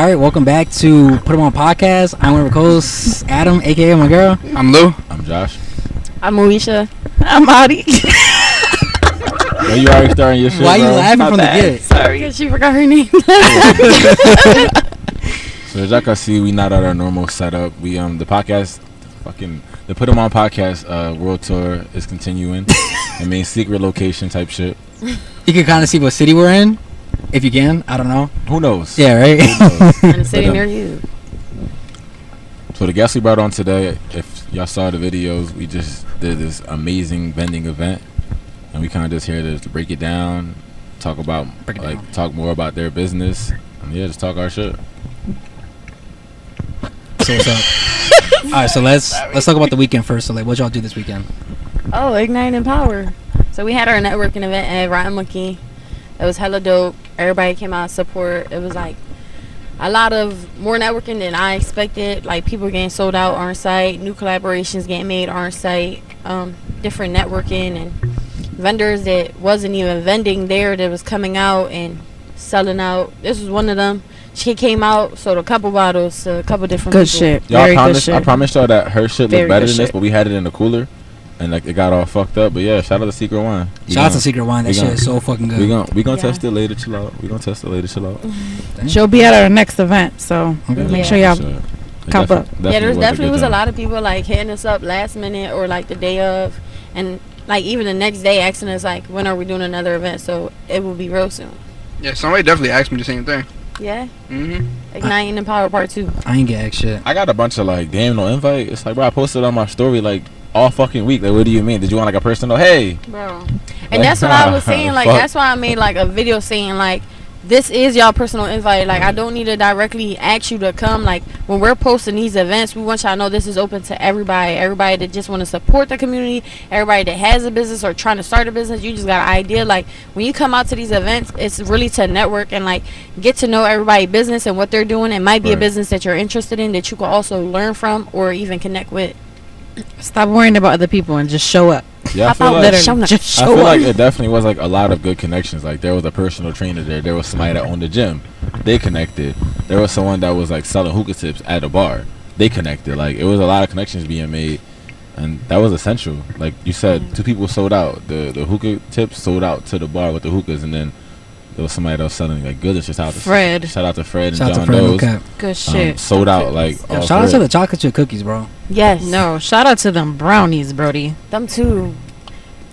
All right, welcome back to PutEmOn podcast. I'm one of your hosts, Adam, aka my girl. I'm Lou. I'm Josh. I'm Moesha. I'm Adi. Are you already starting your shit? Why are you bro? laughing My from bad. the get? Sorry, because she forgot her name. So as y'all can see, we not at our normal setup. We the podcast, the PutEmOn podcast world tour is continuing. I mean, secret location type shit. You can kind of see what city we're in, if you can. I don't know. Who knows? Yeah, right. Who knows? And sitting near you. So the guests we brought on today, if y'all saw the videos, we just did this amazing vending event, and we kind of just here to break it down, talk about talk more about their business, and yeah, just talk our shit. So what's up? All right, so let's talk about the weekend first. So like, what y'all do this weekend? Oh, Ignite and Power. So we had our networking event at Rotten Monkey. It was hella dope. Everybody came out to support. It was like a lot of more networking than I expected. Like people getting sold out on site, new collaborations getting made on site, different networking and vendors that wasn't even vending there that was coming out and selling out. This was one of them. She came out, sold a couple bottles to a couple different Good people. shit. Y'all Very promised, good shit. I promised y'all that her shit Very looked better good than this, shit. but we had it in the cooler, and like it got all fucked up. But yeah, shout out to Secret Wine. Shout out to Secret Wine. That shit is so fucking good. We gonna Yeah. test it later. Chill out. We gonna test it later. Chill out. She'll be at our next event, so Okay. make Yeah. sure y'all It cop up. Yeah, there definitely was a lot. lot of people like hitting us up last minute or like the day of, and like even the next day asking us like when are we doing another event. So it will be real soon. Yeah, somebody definitely asked me the same thing. Yeah, Mm-hmm. Igniting and Power Part 2. I ain't get shit. I got a bunch of like, damn, no invite. It's like, bro, I posted on my story like all fucking week. Like, what do you mean? Did you want like a personal? Hey, Bro. And that's what I was saying. Like, Fuck. that's why I made like a video saying like, this is y'all personal invite. Like, I don't need to directly ask you to come. Like, when we're posting these events, we want y'all to know this is open to everybody. Everybody that just want to support the community. Everybody that has a business or trying to start a business. You just got an idea. Like, when you come out to these events, it's really to network and like get to know everybody's business and what they're doing. It might be a Right. business that you're interested in that you can also learn from or even connect with. stop worrying about other people and just show up. yeah, I Hop feel out like literally. Show up. Just I show feel up. like it definitely was like a lot of good connections. Like there was a personal trainer there. There was somebody that owned the gym. They connected. There was someone that was like selling hookah tips at a bar. They connected. Like it was a lot of connections being made, and that was essential. Like you said, 2 people sold out. The hookah tips sold out to the bar with the hookahs, and then there was somebody that was selling like goodies. Shout out to Fred. Shout out to Fred Shout and out to John Fred. No Doe's. cap. Good shit. Sold out like Yo, all shout out to Fred. the chocolate chip cookies, bro. Yes. No, shout out to them brownies, Brody. Them too.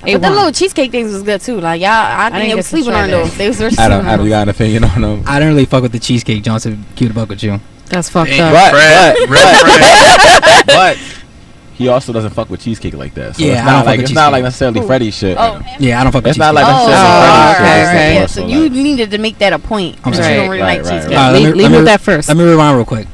A1. But the little cheesecake things was good too. Like y'all, I think didn't they get was to sleeping try on that. those. They was sleeping Adam, on you those. got an opinion on them? I didn't really fuck with the cheesecake. Johnson, keep the buck with you. That's fucked Ain't up. But- Fred, real Fred. But he also doesn't fuck with cheesecake like that. So Yeah, it's I not don't fuck like with it's not like cheesecake. necessarily Who? Freddie shit. Oh, Yeah, I don't fuck with It's not cheesecake. like Oh, necessarily Freddie okay, shit. okay. Yeah, so So, you like, needed to make that a point. I'm Because sorry. you don't really Right, like right, cheesecake. right. Lead with that first. Let me rewind real quick.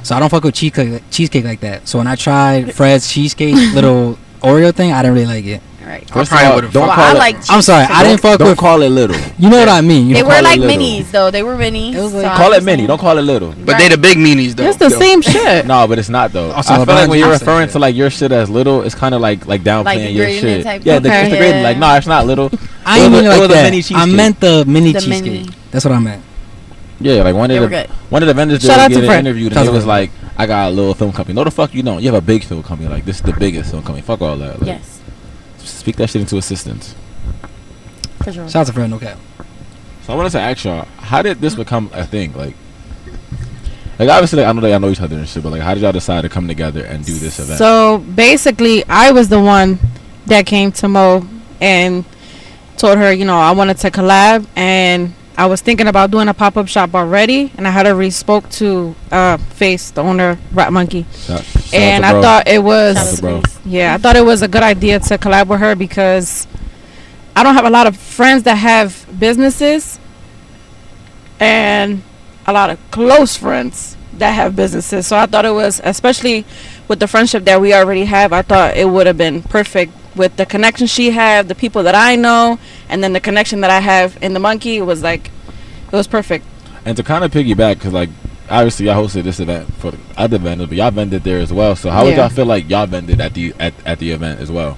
So I don't fuck with cheesecake like that. So when I tried Fred's cheesecake little Oreo thing, I didn't really like it. Right. First I of probably all, would've don't fucked call I it. like I'm sorry, I didn't fuck Don't with. call it little. You know what I mean? You They know, were call it like little. minis though. They were minis. It was so like- I Call it understand. mini. Don't call it little. But they the big meanies though. It's the same shit. No, but it's not though. Also, I feel like when you're LeBron referring James to like your shit as little, it's kind of like downplaying Like your degrading shit. it type Yeah, thing. it's Okay. degrading. Yeah. Like no, it's not little. I It ain't was mean a- it it like was a that. mini I cheesecake. meant the mini The cheesecake. mini. That's what I meant. Yeah, like one They were of the good. vendors Shout that out was to getting Fred. interviewed, and Shout he out was to like, "I got a little film company." No, the fuck you don't. You have a big film company. Like this is the biggest film company. Fuck all that. Like, Yes, Speak that shit into existence. for sure. Shout out to Fred. No cap. So I wanted to ask y'all, how did this become a thing? Like obviously, like, I know that y'all know each other and shit, but like, how did y'all decide to come together and do this event? So basically, I was the one that came to Mo and told her, you know, I wanted to collab, and I was thinking about doing a pop-up shop already, and I had already spoke to Face, the owner of Rat Monkey, Shout and out to I bro. thought it Shout out was, to bro. Grace. yeah, I thought it was a good idea to collab with her because I don't have a lot of friends that have businesses, and a lot of close friends that have businesses. So I thought it was, especially with the friendship that we already have, I thought it would have been perfect with the connection she had, the people that I know, and then the connection that I have in the Monkey. It was like, it was perfect. And to kind of piggyback, because like obviously y'all hosted this event for the other vendors, but y'all vended there as well. So how would Yeah. y'all feel like y'all vended at the event as well?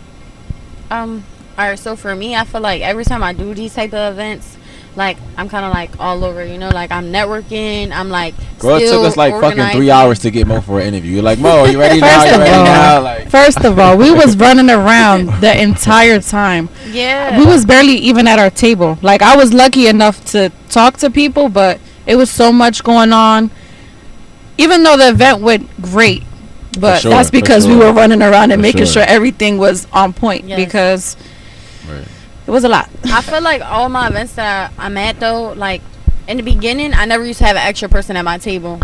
All right. So for me, I feel like every time I do these type of events, like I'm kind of like all over, you know, like I'm networking, I'm like Bro, it still took us like fucking 3 organizing. hours to get Mo for an interview. You're like, Mo, are you ready now? First You of ready all- now? Like, First of all, we was running around the entire time. Yeah. We was barely even at our table. Like, I was lucky enough to talk to people, but it was so much going on. Even though the event went great, but sure, that's for because we sure. were running around and For making sure. sure everything was on point Yes. because right. it was a lot. I feel like all my events that I'm at though, like in the beginning, I never used to have an extra person at my table,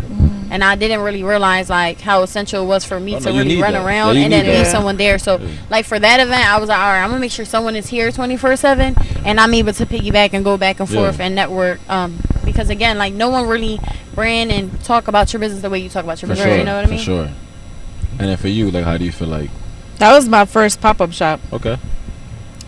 and I didn't really realize like how essential it was for me Oh, to no, you really need run that. around Yeah, you and then need leave that. someone there. So Yeah. like for that event, I was like, all right, I'm gonna make sure someone is here 24/7, and I'm able to piggyback and go back and Yeah. forth and network. Because again, like no one really brand and talk about your business the way you talk about your For business. sure. You know what I mean? For sure. And then for you, like, how do you feel like? That was my first pop-up shop. Okay.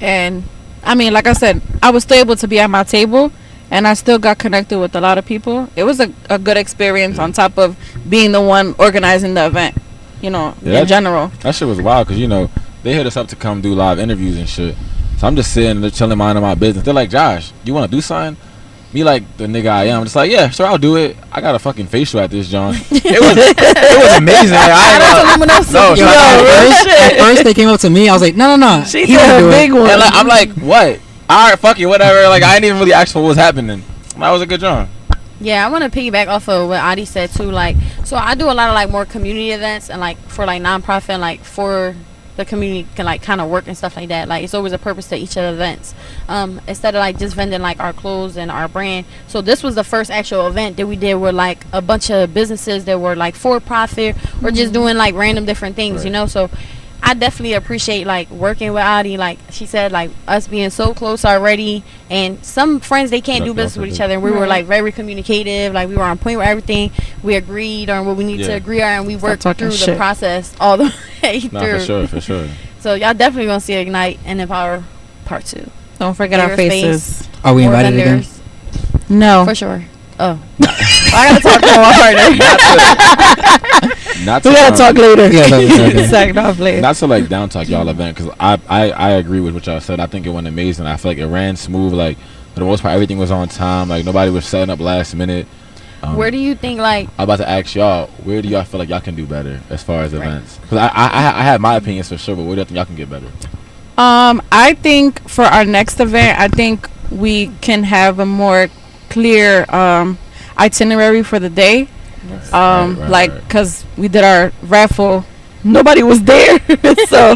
And I mean, like I said, I was still able to be at my table, and I still got connected with a lot of people. It was a good experience on top of being the one organizing the event, you know, Yeah, in general. That shit was wild because, you know, they hit us up to come do live interviews and shit. So I'm just sitting there chilling, minding my business. They're like, Josh, you want to do something? Me, like the nigga I am, just like, yeah, sure, I'll do it. I got a fucking facial at this, John. it was amazing. Like, no, Yo, at first they came up to me. I was like, no. She he did gonna a do big it. one. and like, I'm like, what? All right, fuck it, whatever. Like, I didn't even really ask for what was happening. That was a good John. Yeah, I want to piggyback off of what Adi said too. Like, so I do a lot of like more community events and like for like nonprofit and like for the community can like kind of work and stuff like that. Like, it's always a purpose to each of the events. Instead of like just vending like our clothes and our brand. So this was the first actual event that we did with like a bunch of businesses that were like for profit or just doing like random different things, Right. you know. So I definitely appreciate like working with Adi. Like she said, like us being so close already, and some friends they can't No, do no, business for with each sure. other. And we were Right. like very communicative. Like we were on point with everything. We agreed on what we need to Yeah. agree on, and we worked talking through the shit. process all the way Nah, through. for sure. So y'all definitely gonna see Ignite and Empower Part 2. Don't forget our Bigger faces. space, Are we more invited again? vendors, No. for sure. Oh, I gotta talk more harder. Not to, We gotta talk later. Yeah, okay. Second off later. Not to like down talk y'all event because I agree with what y'all said. I think it went amazing. I feel like it ran smooth. Like for the most part, everything was on time. Like nobody was setting up last minute. Where do you think like? I'm about to ask y'all, where do y'all feel like y'all can do better as far as Right. events? Because I have my opinions for sure, but where do you think y'all can get better? I think for our next event, I think we can have a more clear itinerary for the day. Right, Like, right. because we did our raffle, nobody was there, so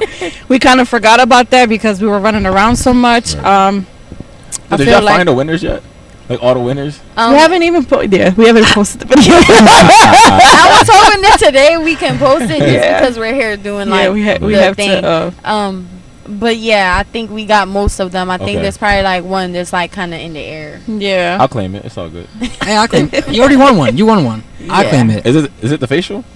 we kind of forgot about that because we were running around so much. Right. I Did feel y'all like find the winners yet? Like all the winners? we haven't even we haven't posted the video. I was hoping that today we can post it just Yeah. because we're here doing like Yeah, we the have thing. to. But yeah, I think we got most of them. I think Okay. there's probably like one that's like kind of in the air. Yeah. I'll claim it. It's all good. Hey, I claim. You already won one. You won one. I Yeah. claim it. Is it the facial?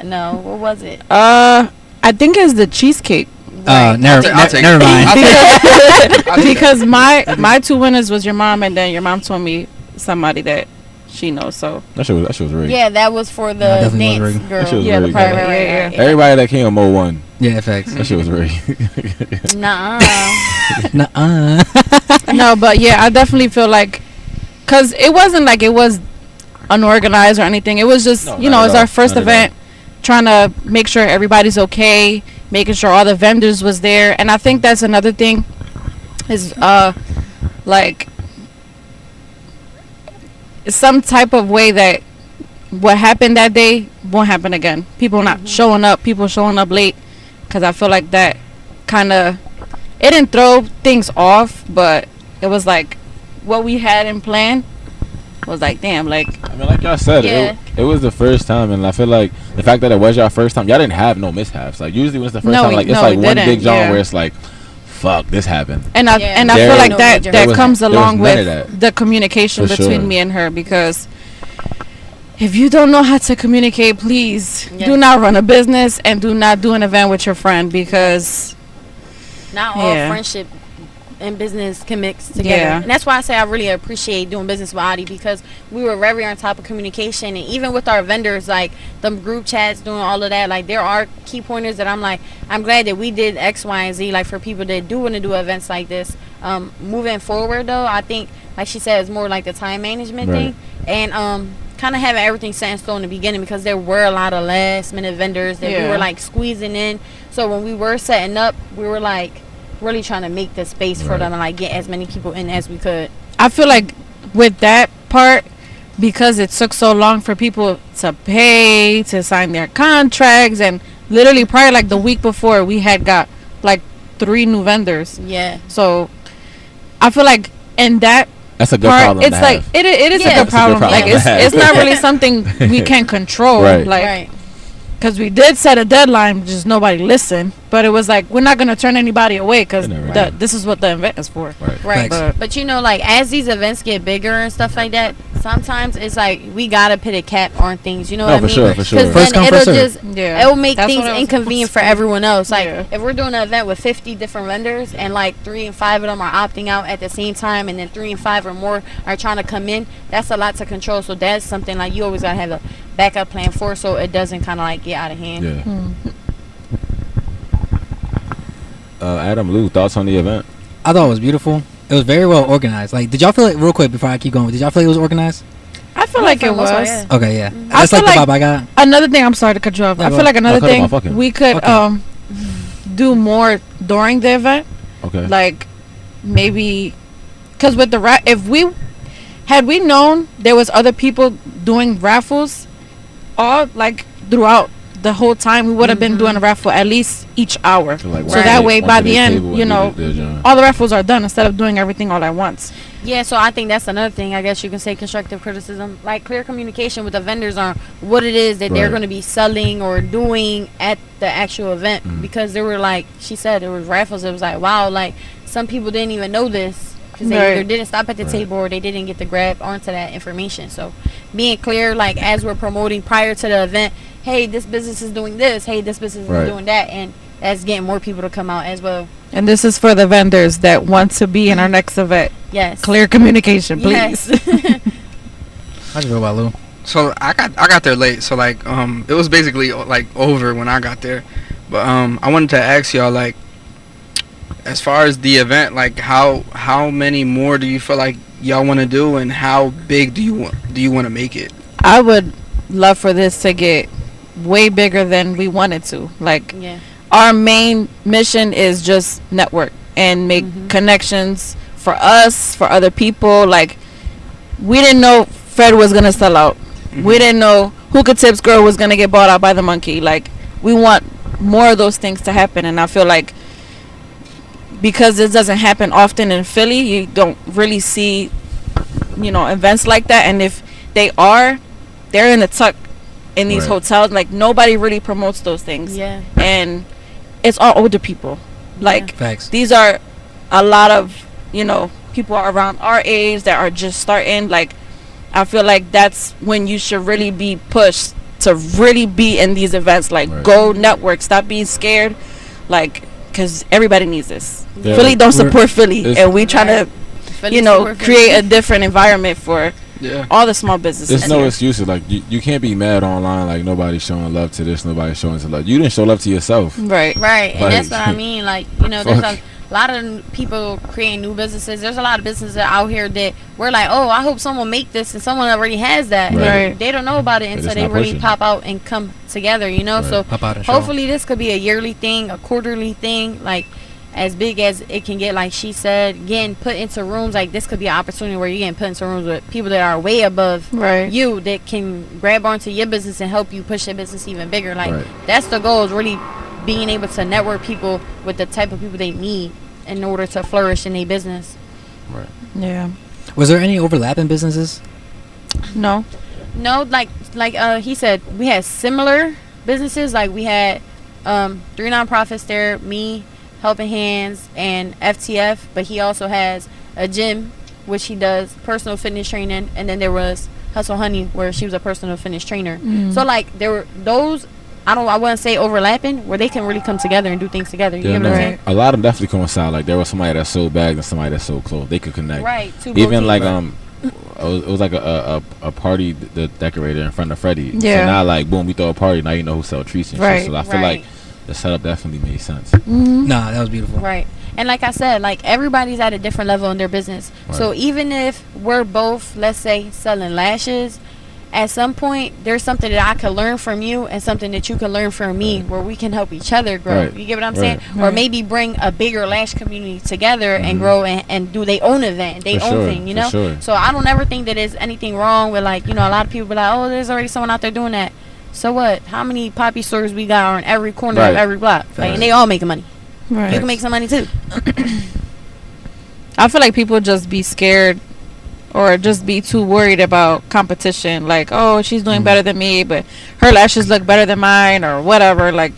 No, what was it? I think it's the cheesecake. Right. Never I'll take it. mind. I'll take it. Because my two winners was your mom, and then your mom told me somebody that she knows. So That shit was rigged. Yeah, that was for Nah, the definitely was dance rigged. girl. That shit was Yeah, the rigged. private- Right, yeah. right. Everybody that came on Mo won. Yeah, facts. That shit was rigged. Nuh-uh. Nuh-uh. no, but yeah, I definitely feel like, cause it wasn't like it was unorganized or anything. It was just No, you not know at it's all. our first Not at all. event, trying to make sure everybody's okay, making sure all the vendors was there, and I think that's another thing, is like some type of way that what happened that day won't happen again. People not showing up, people showing up late, because I feel like that kind of, it didn't throw things off, but it was like what we had in plan was like, damn, like I mean, like y'all said, Yeah. it was the first time, and I feel like the fact that it was y'all first time, y'all didn't have no mishaps. Like usually when it's the first No, time, we- like it's no, like we one didn't, big jump yeah. where it's like, fuck, this happened. and I Yeah, feel there- like no that major that was- comes there was along none of with that. the communication For between sure. me and her, because if you don't know how to communicate, please Yeah. do not run a business and do not do an event with your friend, because Not all Yeah. friendship and business can mix together. Yeah. And that's why I say I really appreciate doing business with Adi, because we were very on top of communication. And even with our vendors, like the group chats, doing all of that, like there are key pointers that I'm like, I'm glad that we did X, Y, and Z, like for people that do want to do events like this. Moving forward though, I think, like she said, it's more like the time management thing. And kind of having everything set in stone in the beginning, because there were a lot of last minute vendors that we were like squeezing in. So when we were setting up, we were like really trying to make the space for them and like get as many people in as we could. I feel like with that part, because it took so long for people to pay, to sign their contracts, and literally probably like the week before we had got like 3 new vendors. Yeah. So I feel like in that that's a good part, problem. it's to like have. it is a good problem. Like it's not really something we can control. Like because we did set a deadline, just nobody listened. But it was like, we're not gonna turn anybody away, because this is what the event is for. Right. But you know, like as these events get bigger and stuff like that, sometimes it's like we gotta put a cap on things. You know what I mean? For sure. Because then it'll make That's things inconvenient for everyone else. Like if we're doing an event with 50 different vendors and like 3 and 5 of them are opting out at the same time, and then 3 and 5 or more are trying to come in, that's a lot to control. So that's something like you always gotta have a backup plan for, so it doesn't kind of like get out of hand. Adam, Lou, thoughts on the event? I thought it was beautiful. It was very well organized. Like, did y'all feel like, real quick before I keep going, did y'all feel like it was organized? I feel like it was. Okay, yeah. I That's feel like the like vibe I got. Another thing, I'm sorry to cut you off. I feel like another thing we could do more during the event. Okay. Like maybe, because with the if we had we known there was other people doing raffles, all like throughout the whole time, we would have been doing a raffle at least each hour. So that way, by the end, you know, all the raffles are done instead of doing everything all at once. Yeah, so I think that's another thing. I guess you can say constructive criticism, like clear communication with the vendors on what it is that they're going to be selling or doing at the actual event. Because there were, like she said, there was raffles. It was like, wow, like some people didn't even know this, because they either didn't stop at the table or they didn't get to grab onto that information. So being clear, like as we're promoting prior to the event, hey, this business is doing this, hey, this business is doing that, and that's getting more people to come out as well. And this is for the vendors that want to be in our next event. Yes. Clear communication, please. How'd you feel about Lou? So I got there late, so like it was basically like over when I got there. But I wanted to ask y'all, like, as far as the event, like how many more do you feel like y'all want to do, and how big do you want to make it? I would love for this to get way bigger than we wanted to. Like our main mission is just network and make connections for us, for other people. Like we didn't know Fred was gonna sell out. We didn't know Hookah Tips Girl was gonna get bought out by the monkey. Like we want more of those things to happen, and I feel like because this doesn't happen often in Philly, you don't really see, you know, events like that. And if they are, they're in the tuck in these hotels. Like nobody really promotes those things. And it's all older people. Like these are a lot of, you know, people are around our age that are just starting. Like I feel like that's when you should really be pushed to really be in these events. Like go network, stop being scared, like, because everybody needs this. Philly don't support Philly, and we try to, you know, create a different environment for all the small businesses. There's no excuses. Like you can't be mad online like nobody's showing love to this, nobody's showing to love. You didn't show love to yourself. Right. And that's what I mean. Like, you know, there's a lot of people creating new businesses. There's a lot of businesses out here that we're like, oh, I hope someone make this, and someone already has that. They don't know about it until they really pop out and come together, you know. So hopefully this could be a yearly thing, a quarterly thing, like as big as it can get. Like she said, getting put into rooms, like this could be an opportunity where you're getting put into rooms with people that are way above you, that can grab onto your business and help you push your business even bigger. Like that's the goal, is really being able to network people with the type of people they need in order to flourish in their business. Was there any overlap in businesses? No, like he said, we had similar businesses. Like we had 3 nonprofits there, me, Helping Hands, and FTF, but he also has a gym which he does personal fitness training, and then there was Hustle Honey where she was a personal fitness trainer. So like there were those I wouldn't say overlapping, where they can really come together and do things together. You Yeah, know what I'm no, saying? a lot of them definitely coincide. Like there was somebody that sold bags and somebody that sold clothes. They could connect. Right. Even like it was like a party the decorator in front of Freddie. Yeah. So now like boom, we throw a party. Now you know who sell treats and Right. shit. So I feel like the setup definitely made sense. Mm-hmm. Nah, that was beautiful. Right. And like I said, like everybody's at a different level in their business. Right. So even if we're both, let's say, selling lashes, at some point there's something that I could learn from you and something that you can learn from me, where we can help each other grow. Right. You get what I'm Right. saying? Or Right. maybe bring a bigger lash community together and Mhm. grow and do their own event, their For own sure, thing, you for know? sure. So I don't ever think that there's anything wrong with, like, you know, a lot of people be like, oh, there's already someone out there doing that. So what? How many poppy stores we got on every corner of Right. every block? Like, Right. and they all making money. Right. You can make some money too. I feel like people just be scared or just be too worried about competition. Like, oh, she's doing better than me, but her lashes look better than mine, or whatever. Like,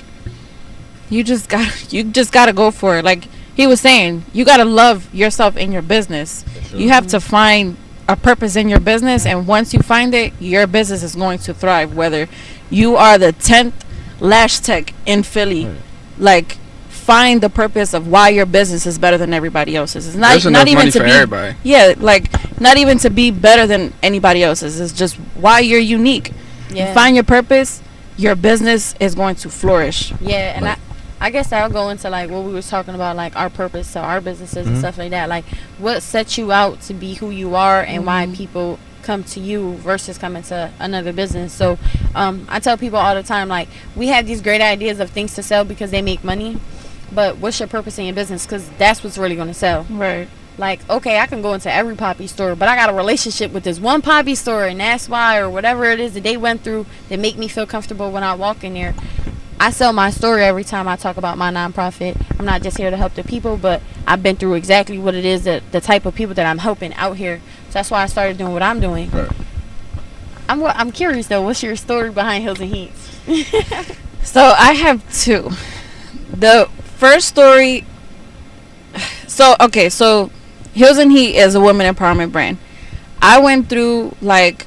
you just gotta go for it. Like he was saying, you gotta love yourself in your business. Sure. You have to find a purpose in your business, and once you find it, your business is going to thrive. Whether you are the 10th lash tech in Philly, Right. like, find the purpose of why your business is better than everybody else's. It's not There's enough even money to for be everybody. yeah, like not even to be better than anybody else's. It's just why you're unique. You find your purpose, your business is going to flourish. Yeah, and Right. I guess I'll go into like what we was talking about, like our purpose, so our businesses and Mhm. stuff like that. Like what sets you out to be who you are, and why Mhm. people come to you versus coming to another business. So I tell people all the time, like, we have these great ideas of things to sell because they make money, but what's your purpose in your business? Because that's what's really going to sell. Right. Like, okay, I can go into every poppy store, but I got a relationship with this one poppy store, and that's why, or whatever it is that they went through that make me feel comfortable when I walk in there. I sell my story every time I talk about my nonprofit. I'm not just here to help the people, but I've been through exactly what it is, that the type of people that I'm helping out here. So that's why I started doing what I'm doing. Right. I'm curious though, what's your story behind Heels and Heat? So I have two. The first story. So Heels and Heat is a women empowerment brand. I went through, like,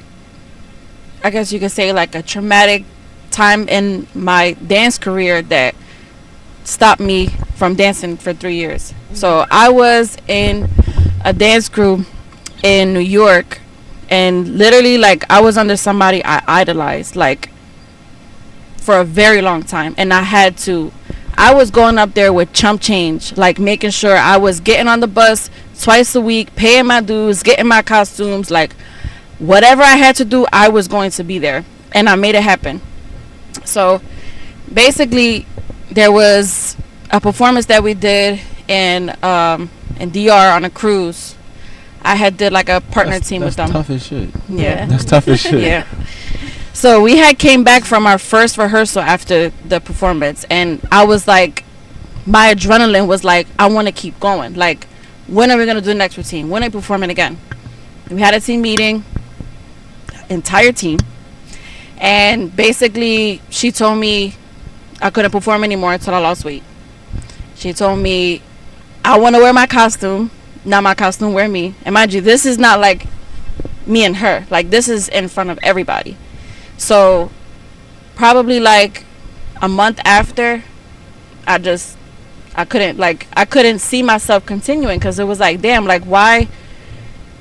I guess you could say, like, a traumatic time in my dance career that stopped me from dancing for 3 years. So I was in a dance crew in New York, and literally, like, I was under somebody I idolized, like, for a very long time, and I was going up there with chump change, like making sure I was getting on the bus twice a week, paying my dues, getting my costumes, like whatever I had to do, I was going to be there, and I made it happen. So basically, there was a performance that we did in DR on a cruise. I had did like a partner team with them. That's tough as shit. Yeah. That's tough as shit. Yeah. So we had came back from our first rehearsal after the performance, and I was like, my adrenaline was like, I want to keep going. Like, when are we going to do the next routine? When are we performing again? We had a team meeting, entire team, and basically she told me I couldn't perform anymore until I lost weight. She told me I want to wear my costume, not my costume wear me. And mind you, this is not like me and her. Like, this is in front of everybody. So probably like a month after, I couldn't see myself continuing, because it was like, damn, like why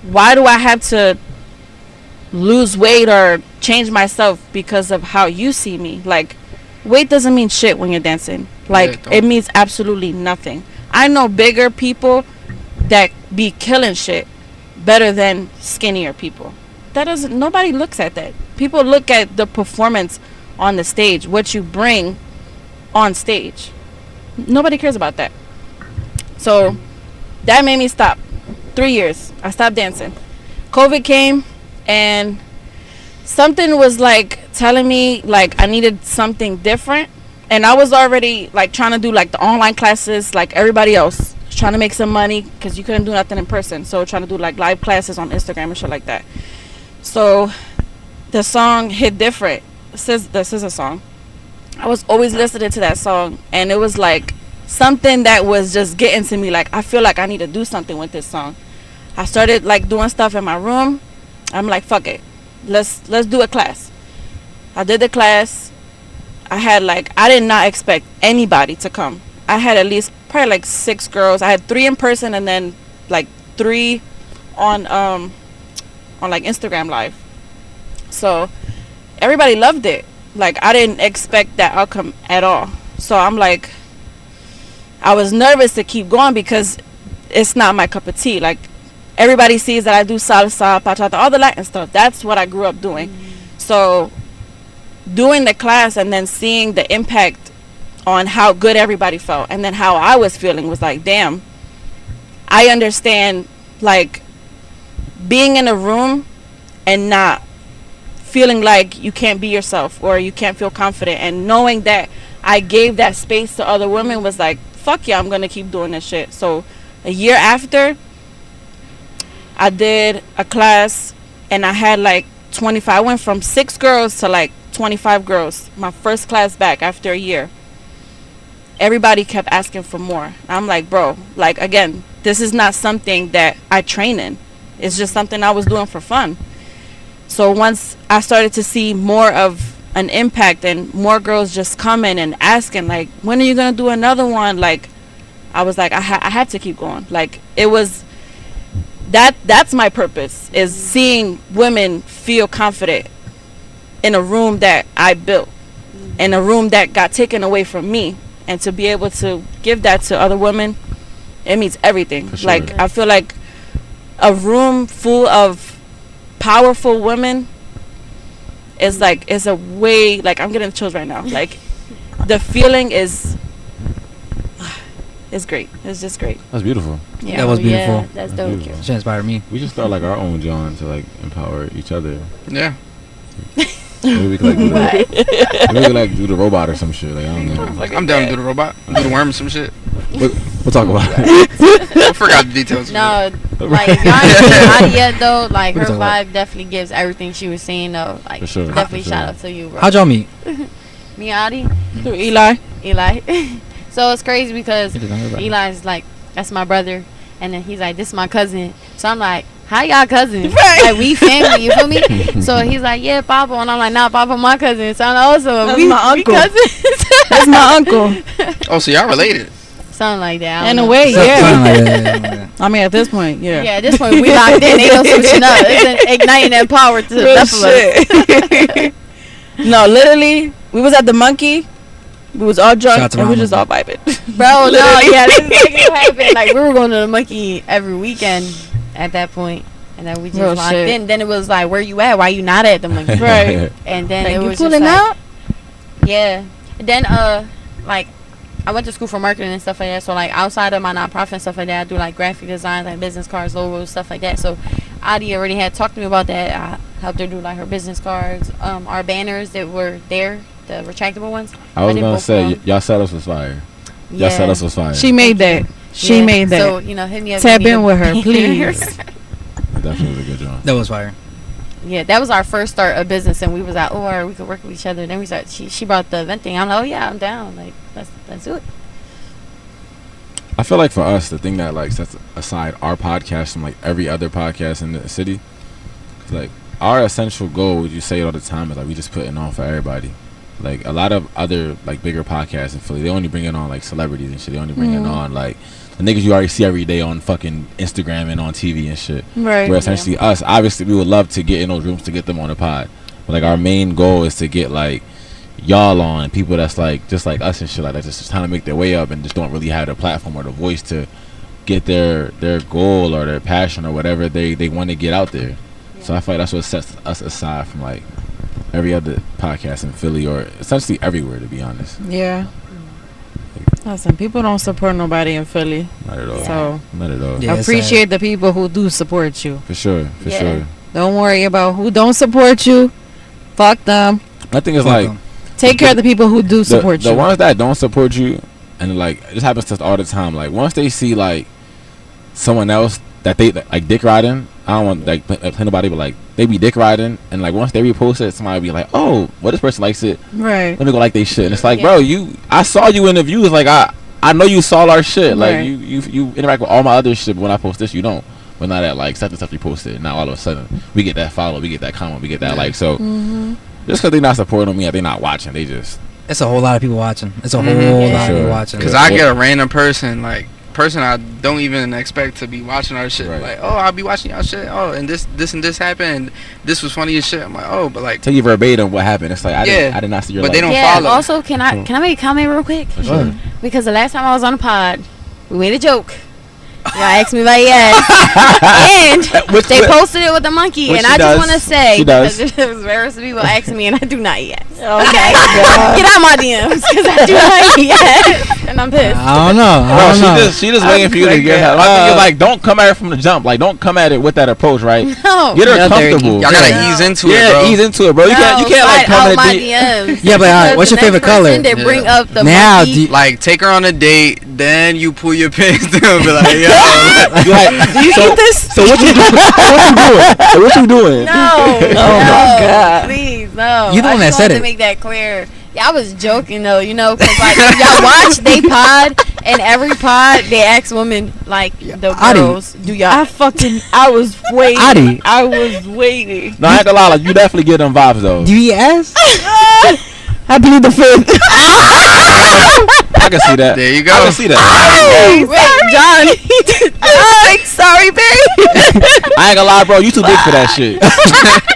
do I have to lose weight or change myself because of how you see me? Like, weight doesn't mean shit when you're dancing. Like, Yeah, it means absolutely nothing. I know bigger people that be killing shit better than skinnier people. Nobody looks at that. People look at the performance on the stage, what you bring on stage. Nobody cares about that. So that made me stop. 3 years I stopped dancing. COVID came, and something was like telling me like I needed something different, and I was already like trying to do like the online classes like everybody else, trying to make some money because you couldn't do nothing in person. So trying to do like live classes on Instagram and shit like that. So the song Hit Different, the SZA song, I was always listening to that song, and it was like something that was just getting to me. Like, I feel like I need to do something with this song. I started like doing stuff in my room. I'm like, fuck it, let's do a class. I did the class. I did not expect anybody to come. I had at least probably like 6 girls. I had 3 in person and then like 3 on like Instagram Live. So everybody loved it. Like, I didn't expect that outcome at all. So I'm like, I was nervous to keep going because it's not my cup of tea. Like, everybody sees that I do salsa, bachata, all the Latin stuff. That's what I grew up doing. So doing the class and then seeing the impact on how good everybody felt and then how I was feeling was like, damn, I understand, like, being in a room and not feeling like you can't be yourself or you can't feel confident, and knowing that I gave that space to other women was like, fuck yeah, I'm gonna keep doing this shit. So a year after, I did a class and I had like 25. I went from 6 girls to like 25 girls. My first class back after a year. Everybody kept asking for more. I'm like, bro, like, again, this is not something that I train in. It's just something I was doing for fun. So once I started to see more of an impact and more girls just coming and asking, like, when are you going to do another one? Like, I was like, I had to keep going. Like, it was, that's my purpose, is seeing women feel confident in a room that I built, in a room that got taken away from me. And to be able to give that to other women, it means everything. Sure. Like, I feel like a room full of powerful women is like, is a way, like, I'm getting chills right now. Like, the feeling is great. It's just great. That's beautiful. Yeah, that was beautiful. Yeah, that's dope. Beautiful. She inspired me. We should start like our own John to like empower each other. Yeah. Maybe we could like do maybe we could like do the robot or some shit. Like, I don't know. I'm down to do the robot. Do the worm or some shit. We'll talk about it. I forgot the details. No, like, if y'all ain't seen Adi yet, though, like, We her can talk about vibe definitely gives everything she was saying, though. Like, For sure, definitely for shout sure. out to you, bro. How'd y'all meet? Me and Adi? Through Eli. So it's crazy because He did not hear about it. Eli's like, that's my brother, and then he's like, this is my cousin. So I'm like, how y'all cousins? Right. Like, we family, you feel me? So he's like, yeah, Papa, and I'm like, nah, Papa, my cousin. So I'm also, That's we my we uncle. cousins. That's my uncle. Oh, so y'all related? Something like that. I In don't a know. way, yeah. Something like that, yeah. I mean, at this point, yeah. Yeah, at this point, we locked in. Ain't no switching up. It's igniting that power to the Real left of us. shit. No, literally, we was at the Monkey. We was all drunk Shout out to and we Ron just Monkey. all vibing. Bro, no, Literally. yeah, this is exactly what happened. Like, we were going to the Monkey every weekend at that point, and then we just Real locked shit. in. Then it was like, where you at? Why you not at the Monkey? Right. And then Like, it you was just pulling like, out? yeah. And then, like, I went to school for marketing and stuff like that. So, like, outside of my nonprofit and stuff like that, I do, like, graphic design, like, business cards, logos, stuff like that. So, Adi already had talked to me about that. I helped her do, like, her business cards, our banners that were there, the retractable ones. I was did gonna both say of them. y'all setups was fire. Y'all setups was fire. She made that. She Yeah. made that. So, you know, hit me up. Tap if you in need with her, a please. That definitely was a good job. That was fire. Yeah, that was our first start of business, and we was like, oh, all right, we could work with each other. Then we started. She brought the event thing. I'm like, oh yeah, I'm down. Like, let's do it. I feel like for us, the thing that like sets aside our podcast from like every other podcast in the city, 'cause, like, our essential goal, you say it all the time, is like we just putting on for everybody. Like a lot of other like bigger podcasts in Philly, they only bring on like celebrities and shit. They only bring on like the niggas you already see every day on fucking Instagram and on TV and shit. Right. Where essentially us, obviously we would love to get in those rooms to get them on the pod, but like our main goal is to get like y'all on, people that's like just like us and shit like that, just trying to make their way up and just don't really have the platform or the voice to get their goal or their passion or whatever they want to get out there. So I feel like that's what sets us aside from like every other podcast in Philly or essentially everywhere, to be honest. Yeah. Listen, people don't support nobody in Philly. Not at all. So Not at all. Yeah, it's appreciate the people who do support you. For sure. For Yeah. sure. Don't worry about who don't support you. Fuck them. My thing is Fuck like 'em. Take care of the people who do support the you. ones that don't support you, and like this happens to us all the time. Like once they see like someone else that they like dick riding, I don't want like play nobody, but like they be dick riding, and like once they repost it, somebody be like, oh, well this person likes it, Right. let me go like they shit. And it's like, Yeah. bro, I saw you in the views. Like I know you saw our shit. Like Right. you interact with all my other shit, but when I post this, you don't. We're not at like such and such you posted. Now all of a sudden we get that follow, we get that comment, we get that like. So just because they not supporting me, they not watching. They just It's a whole lot of people watching. It's a whole Mhm. lot of Sure. people watching. Cause I get a random person I don't even expect to be watching our shit. Right. Like, oh, I'll be watching y'all shit. Oh, and this and this happened. And this was funny as shit. I'm like, oh, but like, Tell you verbatim what happened. It's like I did not see your. But they life. don't Yeah. follow. Also, can I make a comment real quick? For sure. Because the last time I was on the pod, we made a joke. Y'all asked me about yes, and they posted it with the monkey, which and she I does. just want to say She does. because there was various people asking me, and I do not yet. Oh Okay, my get out my DMs because I do not yet, and I'm pissed. I don't know. I Bro, don't know. she just waiting for you to get her. My thing is like, don't come at her from the jump. Like, don't come at it with that approach, right? No, Get her No, comfortable. y'all gotta No. ease into it, Yeah, bro. ease into it, bro. You can't like slide come out in my the D- DMs. Yeah, but, alright, what's your Because the favorite next color? person that bring up the Now, monkey. do you- Like, take her on a date, then you pull your pants down, be like, yo. You like, Do you eat this? so what you doing? So what you doing? No, no, my God. please, no. You the one that I just said wanted it. to make that clear. Yeah, I was joking though, you know, because like if y'all watch they pod, and every pod they ask women like the Adi. girls, do y'all? I was waiting. Adi. I was waiting. No, I ain't gonna lie. Like, you definitely get them vibes though. Do you eat ass? I believe the fifth. I can see that. There you I go. can see that. Wait, John. Sorry, babe. I ain't gonna lie, bro. You too big for that shit.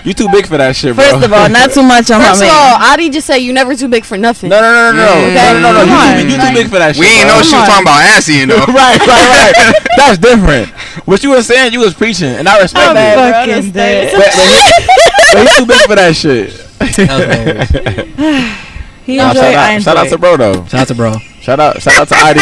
You too big for that shit, bro. First of all, not too much on my First of man. all, Adi just said you never too big for nothing. no. Okay. No. Come You too on. big for that shit. We ain't bro. know she was talking about assy, you know. Right. That's different. What you was saying, you was preaching, and I respect I'm that. fucking dead. But you too big for that shit. He Nah, enjoyed, I shout out to enjoyed. bro though. Shout out to bro. Shout out to Ida.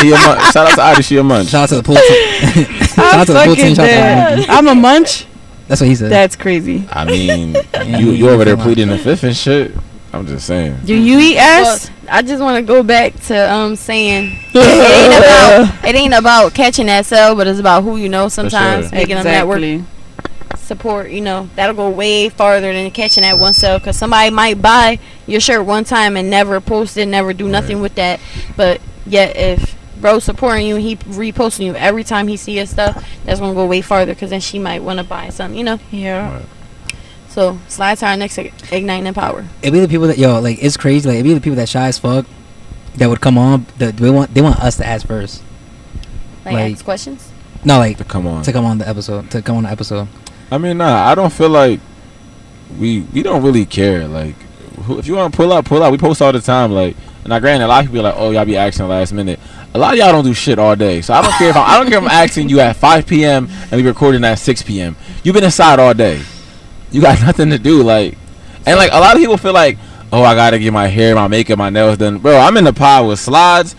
Shout out to Ida. She a munch. Shout out to the pool team. Shout out to the pool team. Shout out to I'm a munch. That's what he said. That's crazy. I mean, you over there pleading the fifth and shit. I'm just saying. Do you eat Well, ass? I just want to go back to saying it ain't about catching that cell, but it's about who you know sometimes, sure. making them network support, you know, that'll go way farther than catching that one cell, because somebody might buy your shirt one time and never post it, never do nothing with that, but yet if bro's supporting you, he reposting you every time he see your stuff, that's gonna go way farther, because then she might want to buy something, you know. Yeah. Right. So slide to our next Igniting in Power. It be the people that like it's crazy. Like it be the people that shy as fuck that would come on. That they want us to ask first. Like ask questions. No, like To come on. to come on the episode. To come on the episode. I mean, nah. I don't feel like we don't really care. Like, if you want to pull up, pull up. We post all the time. Like, and I granted, a lot of people are like, oh, y'all be asking last minute. A lot of y'all don't do shit all day. So I don't care if I'm asking you at 5 p.m. and we recording at 6 p.m. You've been inside all day. You got nothing to do, like, and like a lot of people feel like, oh, I gotta get my hair, my makeup, my nails done. Bro, I'm in the pod with slides.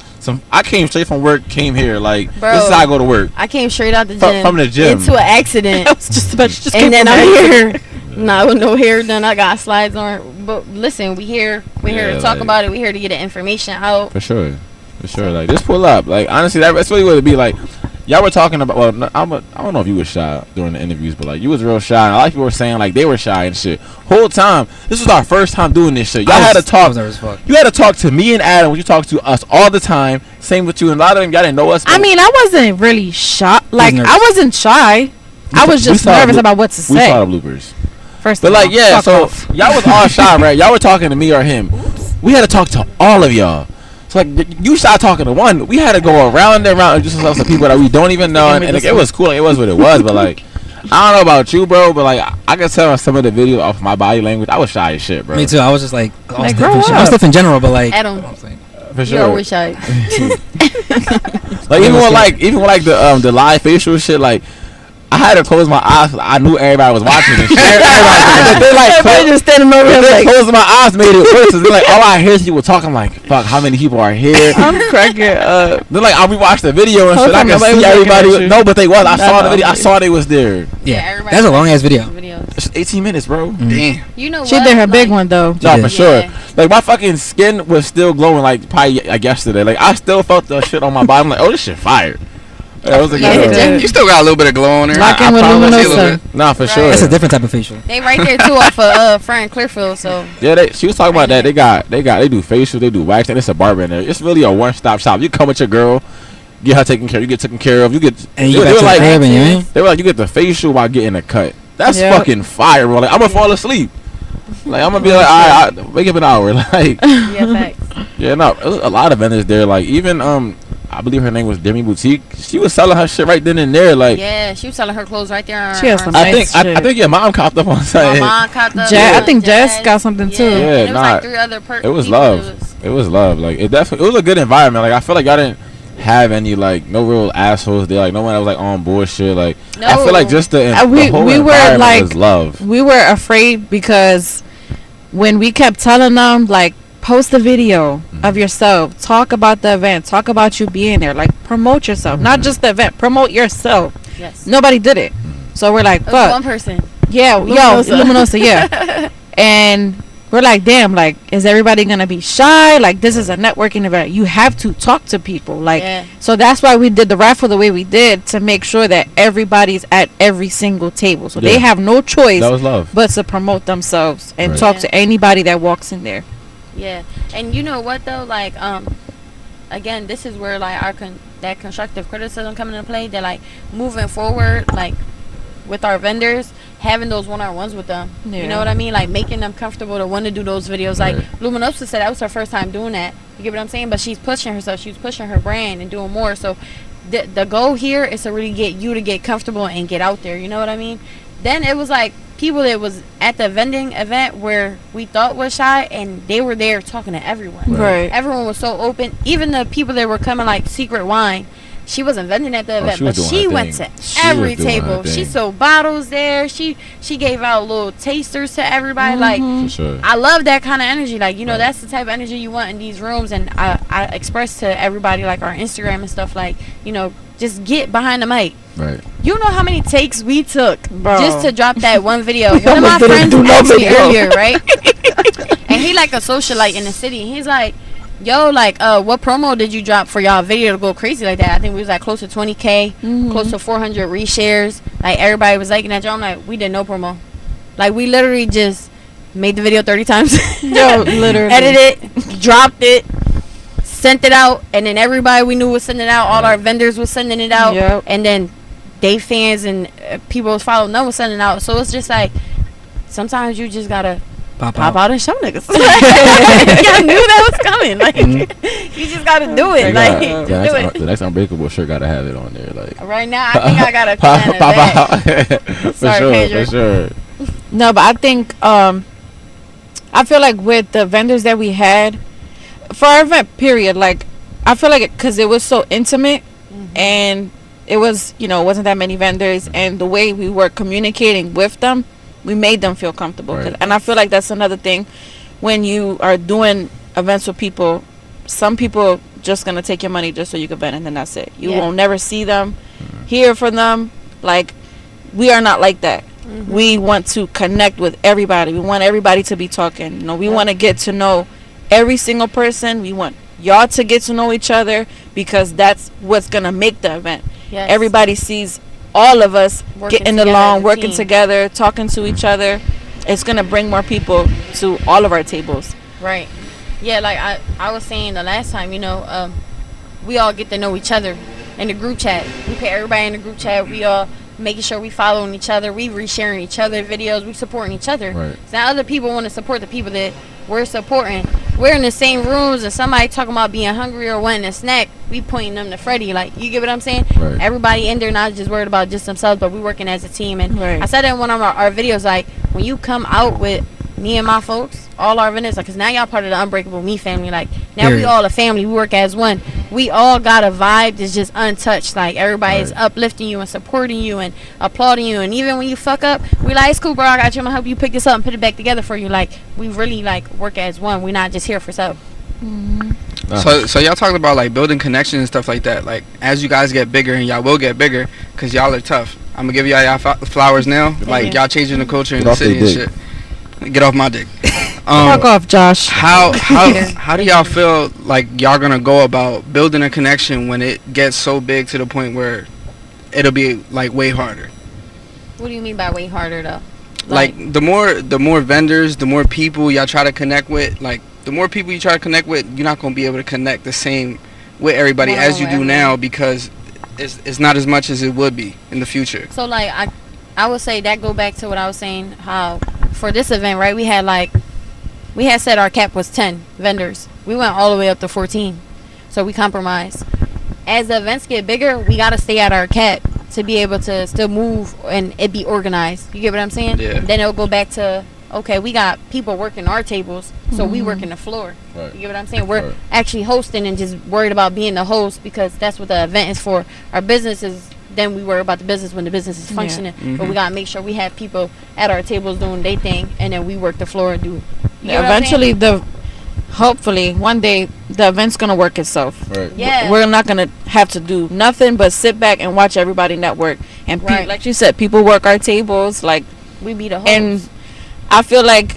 I came straight from work, came here, like, Bro, this is how I go to work. I came straight out the gym. From the gym. Into an accident. I was just about to And then I'm here. Not with no hair done. I got slides on. But listen, we here. We here Yeah, to talk like- about it. We here to get the information out. For sure. Like, just pull up. Like, honestly, that's really what it'd be like. Y'all were talking about, well, I don't know if you was shy during the interviews, but like, you was real shy. And a lot of people were saying like they were shy and shit. Whole time, this was our first time doing this shit. Y'all had to I talk. was nervous as fuck. You had to talk to me and Adam. You talk to us all the time. Same with you. And a lot of them, y'all didn't know us. I mean, I wasn't really shy. Like, nervous. I wasn't shy. I was just saw nervous the- about what to we say. saw the bloopers. First But of like, all, yeah, fuck so off. y'all was all shy, right? Y'all were talking to me or him. We had to talk to all of y'all. So like, you shy talking to one. We had to go around and around and just talk to people that we don't even know. And like, it was cool. Like, it was what it was. But like, I don't know about you, bro. But like, I can tell on some of the videos off my body language, I was shy as shit, bro. Me too. I was just like, I was grow stiff up. in general, but like, Adam, For you're sure. always shy. Like, even with like the live facial shit, like, I had to close my eyes. I knew everybody was watching and shit. But they like Everybody just standing over here like, closing my eyes made it worse. They're like, all I hear is people talking. I'm like, fuck, how many people are here? I'm cracking up. They're like, I'll rewatch the video and Whole shit. I time can nobody see was looking at everybody. you. No, but they was. I Not saw the video. I nobody. saw they was there. yeah, everybody that's a long ass watches video. videos. It's 18 minutes, bro. Damn. You know She what? did her big Like, one, though. No, did. for sure. Yeah. Like, my fucking skin was still glowing like probably like yesterday. Like, I still felt the shit on my body. I'm like, oh, this shit fire. That was a Yeah, good it one. did. You still got a little bit of glow on there. Lock in with promise you a Luminosa. little bit. Nah, for Right. sure. That's a different type of facial. They right there too off of Frank Clearfield. So Yeah, she was talking about that. They do facial, they do wax, and it's a barber in there. It's really a one-stop shop. You come with your girl, get her taken care of, you get taken care of, you get. And you they, get they back were to like, the crib and you ain't. they were like, you get the facial while getting a cut. That's Yep. fucking fire, bro. Like, I'm gonna fall asleep. Like, I'm gonna be like, all right, wake up an hour. Like, yeah, facts. Yeah, no, it was a lot of vendors there. Like even I believe her name was Demi Boutique. She was selling her shit right then and there. Like Yeah, she was selling her clothes right there. She has some I nice think shit. I think your mom copped up on My something. mom caught the. I think Jess got something too. Yeah, Yeah, and it was nah, like 3 other It was people. love. It was love. Like it was a good environment. Like I feel like y'all didn't have any like no real assholes there. Like no one that was like on bullshit. Like I feel like just the whole we were environment like was love. We were afraid because when we kept telling them like post a video of yourself, talk about the event, talk about you being there, like promote yourself, not just the event, promote yourself. Yes. Nobody did it, so we're like, It was fuck. one person. Yeah, Luminosa. Luminosa, yeah. And we're like, damn, like, is everybody gonna be shy? Like, this is a networking event. You have to talk to people. Like, Yeah. so that's why we did the raffle the way we did, to make sure that everybody's at every single table. So they Yeah. have no choice That was love. but to promote themselves and Right. talk Yeah. to anybody that walks in there. Yeah, and you know what though, like again, this is where like that constructive criticism coming into play. That like moving forward, like with our vendors, having those one-on-ones with them. Yeah. You know what I mean? Like making them comfortable to want to do those videos. Like Right. Luminosa said that was her first time doing that. You get what I'm saying? But she's pushing herself. She's pushing her brand and doing more. So the goal here is to really get you to get comfortable and get out there. You know what I mean? Then it was like people that was at the vending event where we thought was shy, and they were there talking to everyone. Right. Everyone was so open. Even the people that were coming, like Secret Wine, she wasn't vending at the event, she was but doing she her went thing. to She was every doing her table. She thing. sold bottles there. She gave out little tasters to everybody. Like For sure. I love that kind of energy. Like, you know, Right. that's the type of energy you want in these rooms. And I express to everybody, like our Instagram and stuff, like, you know, just get behind the mic. Right. You know how many takes we took Bro. just to drop that one video? One of almost my didn't friends do no asked me video. earlier, right? And he like a socialite in the city. He's like, yo, like, what promo did you drop for y'all video to go crazy like that? I think we was like close to 20K, close to 400 reshares. Like everybody was liking that. I'm like, we did no promo. Like we literally just made the video 30 times. Yo, literally. Edited it, dropped it, sent it out, and then everybody we knew was sending it out. All our vendors was sending it out, Yep. and then they fans and people was following them was sending out. So it's just like sometimes you just gotta Pop pop out. out and show niggas. Y'all knew that was coming. Like you just gotta do it. They Like got- just do it. the next Unbreakable shirt gotta have it on there. Like Right now, I think I got a pop, plan of pop that. out. For Sorry, sure. Pedro. For sure. No, but I think I feel like with the vendors that we had for our event period, like I feel like because it was so intimate and it was, you know, wasn't that many vendors, and the way we were communicating with them, we made them feel comfortable. Right. And I feel like that's another thing when you are doing events with people. Some people just gonna take your money just so you can vent, and then that's it. You Yeah. won't never see them, hear from them. Like we are not like that. We want to connect with everybody. We want everybody to be talking. You know, we want to get to know every single person. We want y'all to get to know each other, because that's what's gonna make the event. Yes. Everybody sees all of us Working getting together along, as a working team. together, talking to each other. It's gonna bring more people to all of our tables. Right. Yeah, like I was saying the last time, you know, we all get to know each other in the group chat. We put everybody in the group chat. We all making sure we following each other. We resharing each other videos. We supporting each other. Right. So now other people want to support the people that we're supporting. We're in the same rooms, and somebody talking about being hungry or wanting a snack, we pointing them to Freddie. Like, you get what I'm saying? Right. Everybody in there not just worried about just themselves, but we working as a team. And Right. I said that in one of our videos, like, when you come out with me and my folks, all our vendors, like, because now y'all part of the Unbreakable Me family. Like, now we Period. all a family. We work as one. We all got a vibe that's just untouched. Like, everybody is Right. uplifting you and supporting you and applauding you. And even when you fuck up, we like, it's cool, bro. I got you. I'm going to help you pick this up and put it back together for you. Like, we really, like, work as one. We're not just here for self. So y'all talked about like building connections and stuff like that. Like as you guys get bigger, and y'all will get bigger, cause y'all are tough. I'm gonna give y'all flowers now. Like you. y'all changing the culture in Get the off city their and shit. Get off my dick. Fuck off, Josh. How do y'all feel like y'all gonna go about building a connection when it gets so big to the point where it'll be like way harder? What do you mean by way harder, though? Like the more vendors, the more people y'all try to connect with. Like the more people you try to connect with, you're not gonna be able to connect the same with everybody as you do now, because it's not as much as it would be in the future. So, like, I would say that go back to what I was saying, how for this event, right, we had like we had said our cap was 10 vendors. We went all the way up to 14. So we compromised. As the events get bigger, we got to stay at our cap to be able to still move and it be organized. You get what I'm saying? Yeah. Then it'll go back to, okay, we got people working our tables, so we working the floor. Right. You get what I'm saying? We're Right. actually hosting and just worried about being the host because that's what the event is for. Our business is, then we worry about the business when the business is functioning. But we got to make sure we have people at our tables doing their thing, and then we work the floor and do. You get what I'm saying? Hopefully one day the event's gonna work itself. Right. Yeah. We're not gonna have to do nothing but sit back and watch everybody network. And Right. like you said, people work our tables, like, We be the host. and I feel like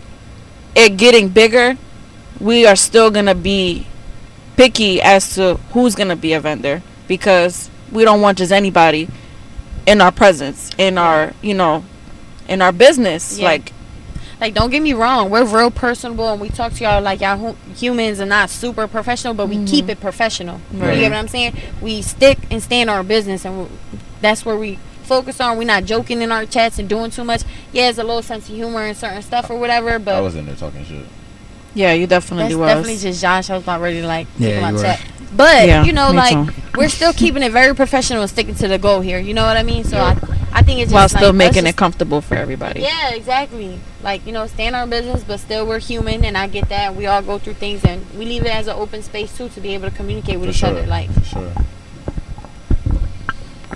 it getting bigger, we are still gonna be picky as to who's gonna be a vendor because we don't want just anybody in our presence, in our, you know, in our business. Yeah. Like, don't get me wrong, we're real personable and we talk to y'all like y'all humans and not super professional, but we keep it professional. Right. You get what I'm saying? We stick and stay in our business, and that's where we focus on. We're not joking in our chats and doing too much. Yeah, it's a little sense of humor and certain stuff or whatever, but I was in there talking shit. yeah, you definitely that's was. definitely just Josh. I was about ready to like Yeah, kick my you were. chat. But Yeah, you know, me like too. we're still keeping it very professional and sticking to the goal here. You know what I mean? So Yeah. I think it's just While still like, making let's it comfortable for everybody. yeah, exactly. Like, you know, stay in our business, but still we're human, and I get that. We all go through things, and we leave it as an open space, too, to be able to communicate with For each sure. other. Like, For sure.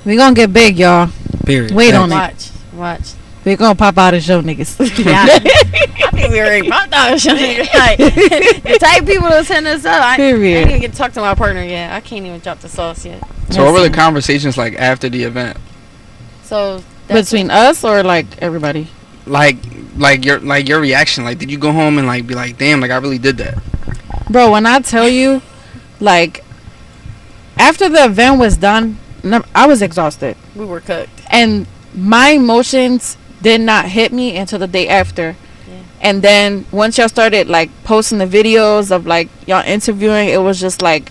We gonna get big, y'all. Period. Wait on Facts. it. watch. We gonna pop out and show niggas. Yeah, I think we already popped out. Like, the type of people that send us up. I Period. didn't even get to talk to my partner yet. I can't even drop the sauce yet. So what were the conversations like after the event? So, that's Between us or like everybody? Like your reaction. Like, did you go home and like be like, damn, like I really did that? Bro, when I tell you, like, after the event was done, I was exhausted. we were cooked. And my emotions did not hit me until the day after. Yeah. And then once y'all started, like, posting the videos of, like, y'all interviewing, it was just like,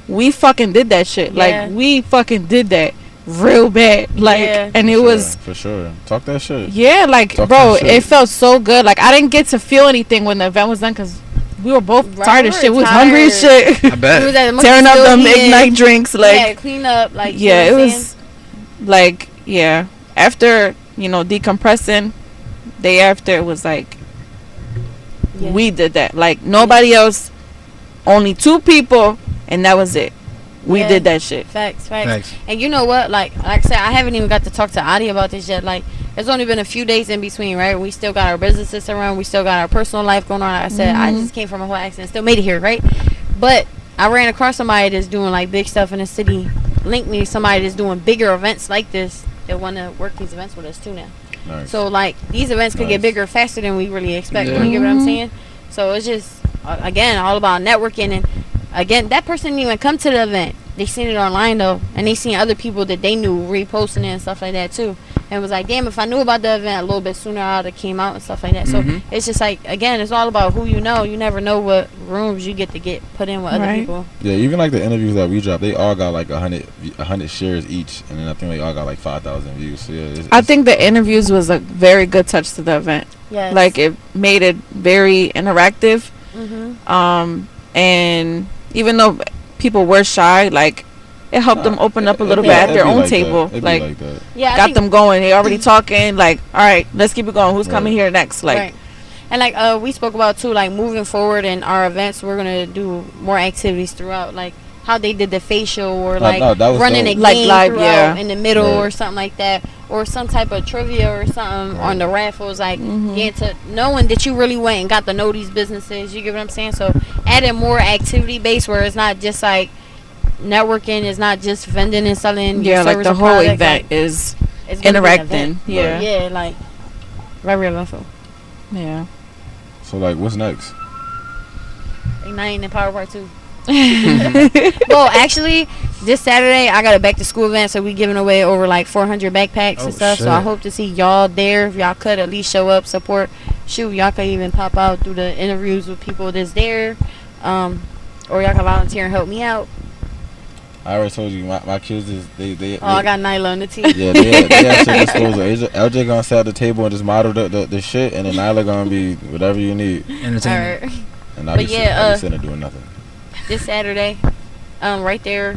we fucking did that shit. Yeah. Like, we fucking did that real bad. Like, Yeah. and it For was... sure, for sure. Talk that shit. Yeah, like, Talk bro, that shit. it felt so good. Like, I didn't get to feel anything when the event was done because we were both Right, tired we of were shit. We was hungry as tired. shit. I bet. We was at the monkey Tearing up still them eating. Ignite drinks. Like, Yeah, clean up. Like, you yeah, know it what I'm was, like, yeah. After, you know, decompressing, day after, it was like, saying? Yeah. we did that. Like, nobody else, only 2 people, and that was it. We Yeah. did that shit. Facts. Facts. And you know what? Like I said, I haven't even got to talk to Adi about this yet. Like, it's only been a few days in between, right? We still got our businesses around. We still got our personal life going on. Like I said, I just came from a whole accident. Still made it here, right? But I ran across somebody that's doing, like, big stuff in the city. Linked me to somebody that's doing bigger events like this that want to work these events with us, too, now. Nice. So, like, these events could get Nice. bigger faster than we really expect. Yeah. You get what I'm saying? So, it's just, again, all about networking. And, again, that person didn't even come to the event. They seen it online, though. And they seen other people that they knew reposting it and stuff like that, too. And was like, damn, if I knew about the event a little bit sooner, I would have came out and stuff like that. So, it's just like, again, it's all about who you know. You never know what rooms you get to get put in with other Right. people. Yeah, even like the interviews that we dropped, they all got like 100 shares each, and then I think they all got like 5,000 views. So yeah, I think the interviews was a very good touch to the event. Yes. Like, it made it very interactive. Mm-hmm. And even though people were shy, like, it helped them open up a little bit at their own table. Like, that. Yeah, I got think- them going. They already talking. Like, all right, let's keep it going. Who's coming Right. here next? Like, right. And like we spoke about too, like moving forward in our events, we're gonna do more activities throughout, like how they did the facial or like no, that was running dope. a Like game live, throughout yeah. in the middle Right. or something like that, or some type of trivia or something on the raffles, like getting to knowing that you really went and got to know these businesses. You get what I'm saying? So adding more activity base where it's not just like networking, it's not just vending and selling. your yeah, like service the or whole product, event like, is it's gonna be an interacting. event. Yeah. Yeah, like very eventful. Yeah. So like, what's next? Igniting and Power Part 2. Well, actually, this Saturday I got a back to school event, so we giving away over like 400 backpacks Oh, and stuff. So I shit. hope to see y'all there. If y'all could at least show up, support. Shoot, y'all could even pop out through the interviews with people that's there, or y'all can volunteer and help me out. I already told you my kids is they. Oh, I got Nyla on the team. Yeah, they have shit disposal. LJ gonna sit at the table and just model the shit, and then Nyla gonna be whatever you need. Entertainment. Alright. And I'll be sitting there doing nothing. This Saturday, right there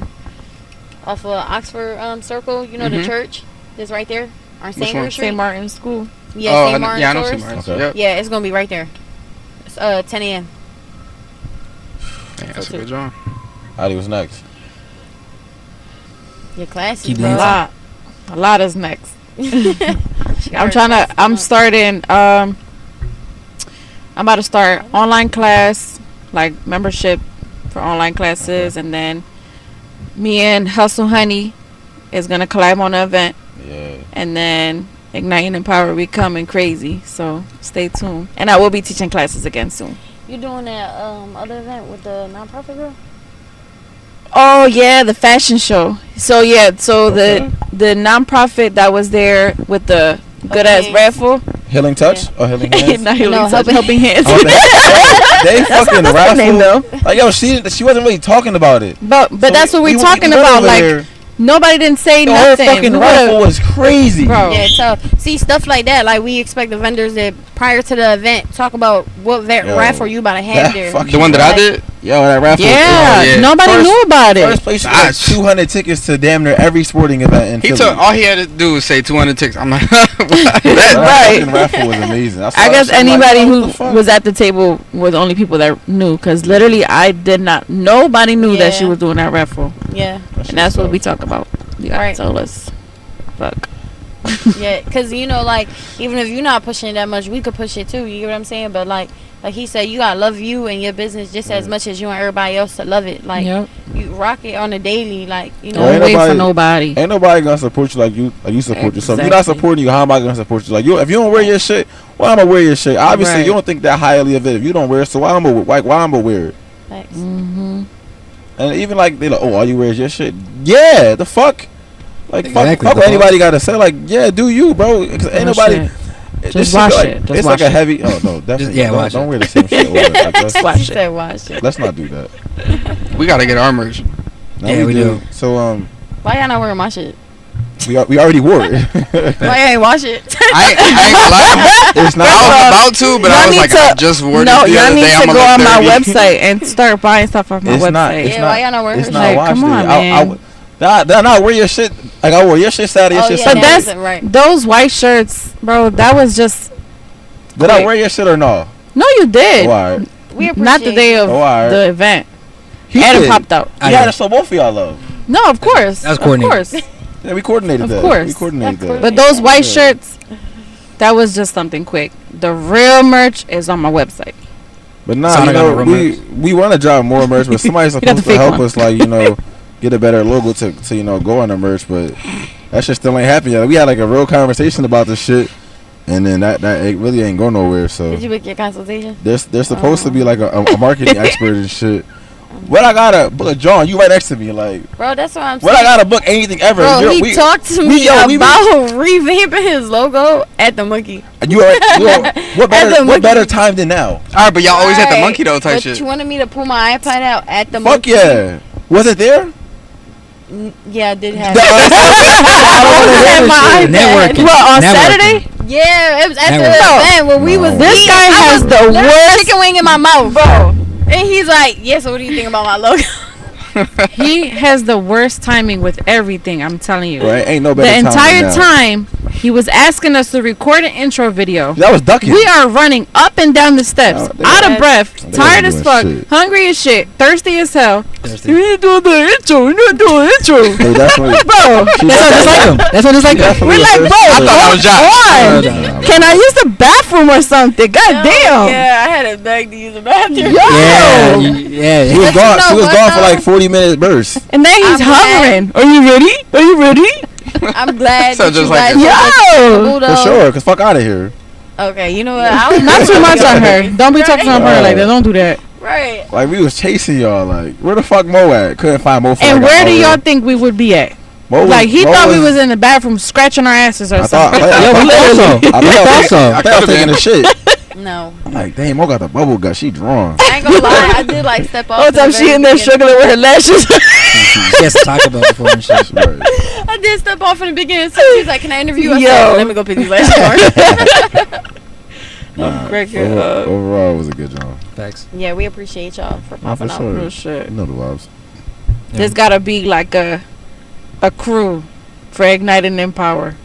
off of Oxford Circle, you know the church that's right there on Which one? St. Street. St. Martin's School. Yeah, St. Martin's. Yeah, I know St. Tours. Martin's. Okay. Yep. Yeah, it's gonna be right there. It's 10 a.m. Yeah, that's a good job. Adi, what's next? Your classes, Keep bro. dancing. A lot is next. She got her I'm classes starting, I'm about to start online class, like membership for online classes. Okay. And then me and Hustle Honey is going to collab on the event. Yeah. And then Ignite and Empower, we coming crazy. So stay tuned. And I will be teaching classes again soon. You doing that other event with the nonprofit girl? Oh yeah, the fashion show. So yeah, so Okay. the nonprofit that was there with the good ass Okay. raffle. Healing Touch or Healing Hands? Not Healing No, Touch, Helping- helping hands. Oh, they fucking that's raffle. her name though. Like yo, she wasn't really talking about it. But So that's what we're we talking went about. over Like there. nobody didn't say The whole nothing. fucking We raffle would've- was crazy. Bro. Yeah, tough. See, stuff like that, like we expect the vendors that prior to the event talk about what Yo, raffle you about to have that there. fucking- The one that I did? Yo, that raffle. Yeah, yeah. nobody First- knew about First it. place, you Ah, got 200 tickets to damn near every sporting event in He Philly. took all he had to do was say 200 ticks. I'm like, That Right. fucking raffle was amazing. I I guess saw that shit, anybody like, what who the fuck? was at the table were the only people that knew. Because literally, I did not. Nobody knew that she Yeah. was doing that raffle. Yeah, And that's what we talk about. You gotta Right. tell us. Fuck. yeah, because like even if you're not pushing it that much, we could push it too. You get what I'm saying? But like he said, you gotta love you and your business just as much as you want everybody else to love it. Like Yep. you rock it on a daily, like you know. Well, Don't ain't wait for nobody- nobody. Ain't nobody gonna support you like you support yourself. If you're not Exactly. supporting you, how am I gonna support you? Like you, if you don't wear your shit, why am I wear your shit? Obviously, Right. you don't think that highly of it. If you don't wear it, so why am I wear it? Facts. Mm-hmm. And even like they like, oh, all you wear is your shit. Yeah, the fuck. Like Exactly, fuck the what fuck. anybody gotta say. Like yeah, do you, bro? 'Cause ain't nobody. Just this shit wash like, it. Just it's wash like a it. heavy. Oh no, definitely. yeah, don't, wash don't it. wear the same shit over. Like, Just wash She it. said wash it. let's not do that. we gotta get our merch. No, Yeah, we do. So Why y'all not wearing my shit? we already wore it. Why y'all ain't wash it? I ain't gonna lie. It's not. I was about to, but I Y'all was need like, to- I just wore No, this the y'all other need day. to I'm go gonna on look my dirty. website and start buying stuff off my It's website. not. It's Yeah, not. why y'all not wearing It's her not shit? Like, washed. come on, man. Then I wear your shit. Like I wore your shit Saturday, your Oh, shit yeah, But Sunday. that's right. those white shirts, bro. That was just Did I quick. wear your shit or no? no, you did. Oh, all right. We appreciate Not the day of Oh, all right. the event. He Adam did. popped out. I Yeah, did. that's so both of y'all love. No, of course. That was Of coordinated. course. Yeah, we coordinated Of that. course. We coordinated That's that. But those white Yeah. shirts, that was just something quick. The real merch is on my website. But nah, Sound you like know, a real we want to drop more merch, but somebody's got the supposed to fake help one. us, like, get a better logo to go on the merch, but that shit still ain't happening yet. We had like a real conversation about this shit, and then that it really ain't going nowhere. So Did you book your consultation? there's supposed to be like a marketing expert and shit. What I gotta book, John? You right next to me, like Bro, that's what I'm saying. what I gotta book anything ever. Bro, Yo, he talked to me we- about revamping his logo at the monkey. You already, what At the monkey. better time than now? All right, but y'all always had the Right. monkey though type But shit. you wanted me to pull my iPad out at the Fuck monkey. yeah! Was it there? Yeah, I did have That- it. My iPad. Networking. What, on Networking. Saturday? Yeah, it was at the Networking. event when we No. was This eating. guy I has was the literally worst- chicken wing in my mouth, bro. And he's like, "Yeah, so what do you think about my logo?" He has the worst timing with everything. I'm telling you. Right, ain't no The better entire than now. time, he was asking us to record an intro video. That was ducking. We are running up and down the steps, Oh, they out of was- breath, they tired was as doing fuck, shit. hungry as shit, thirsty as hell. Thirsty. You ain't doing the intro. You're not doing the intro. They definitely. Bro, That's what just like him. That's what just like him. definitely we're like, was bro, thirsty. I thought that was Josh. hold on. Can I use the bathroom or something? God damn. Yeah, I had to beg to use the bathroom. Yo. Yeah, yeah. She was But you gone. know She was what, gone for though? like 40-minute bursts. And then he's I'm glad- hovering. Are you ready? Are you ready? I'm glad So that just you like guys Yo. were For sure, cause fuck out of here. Okay, you know what? I was Not too much on her. Don't be talking on her like that. Don't do that. Right. Like we was chasing y'all. Like where the fuck Mo at? Couldn't find Mo. For And like where an do hour. y'all think we would be at? Mo was, Like he Mo thought we was in the bathroom scratching our asses or I thought. something. I Yo, we thought so. thought I was I could've taking been. a shit. No. I'm like, damn, Mo got the bubble gut. She drawn. I ain't gonna lie. I did like step off. All the time she in there struggling with her lashes. She has to Taco Bell before and shit. Right. I did step off in the beginning. So she's like, "Can I interview?" I Yo. said, "Let me go pick these legs apart." Nah, cracking up. overall, it was a good job. Facts. Yeah, we appreciate y'all for popping out. Real shit. You know the vibes. There's gotta be like a crew for Ignite and Empower.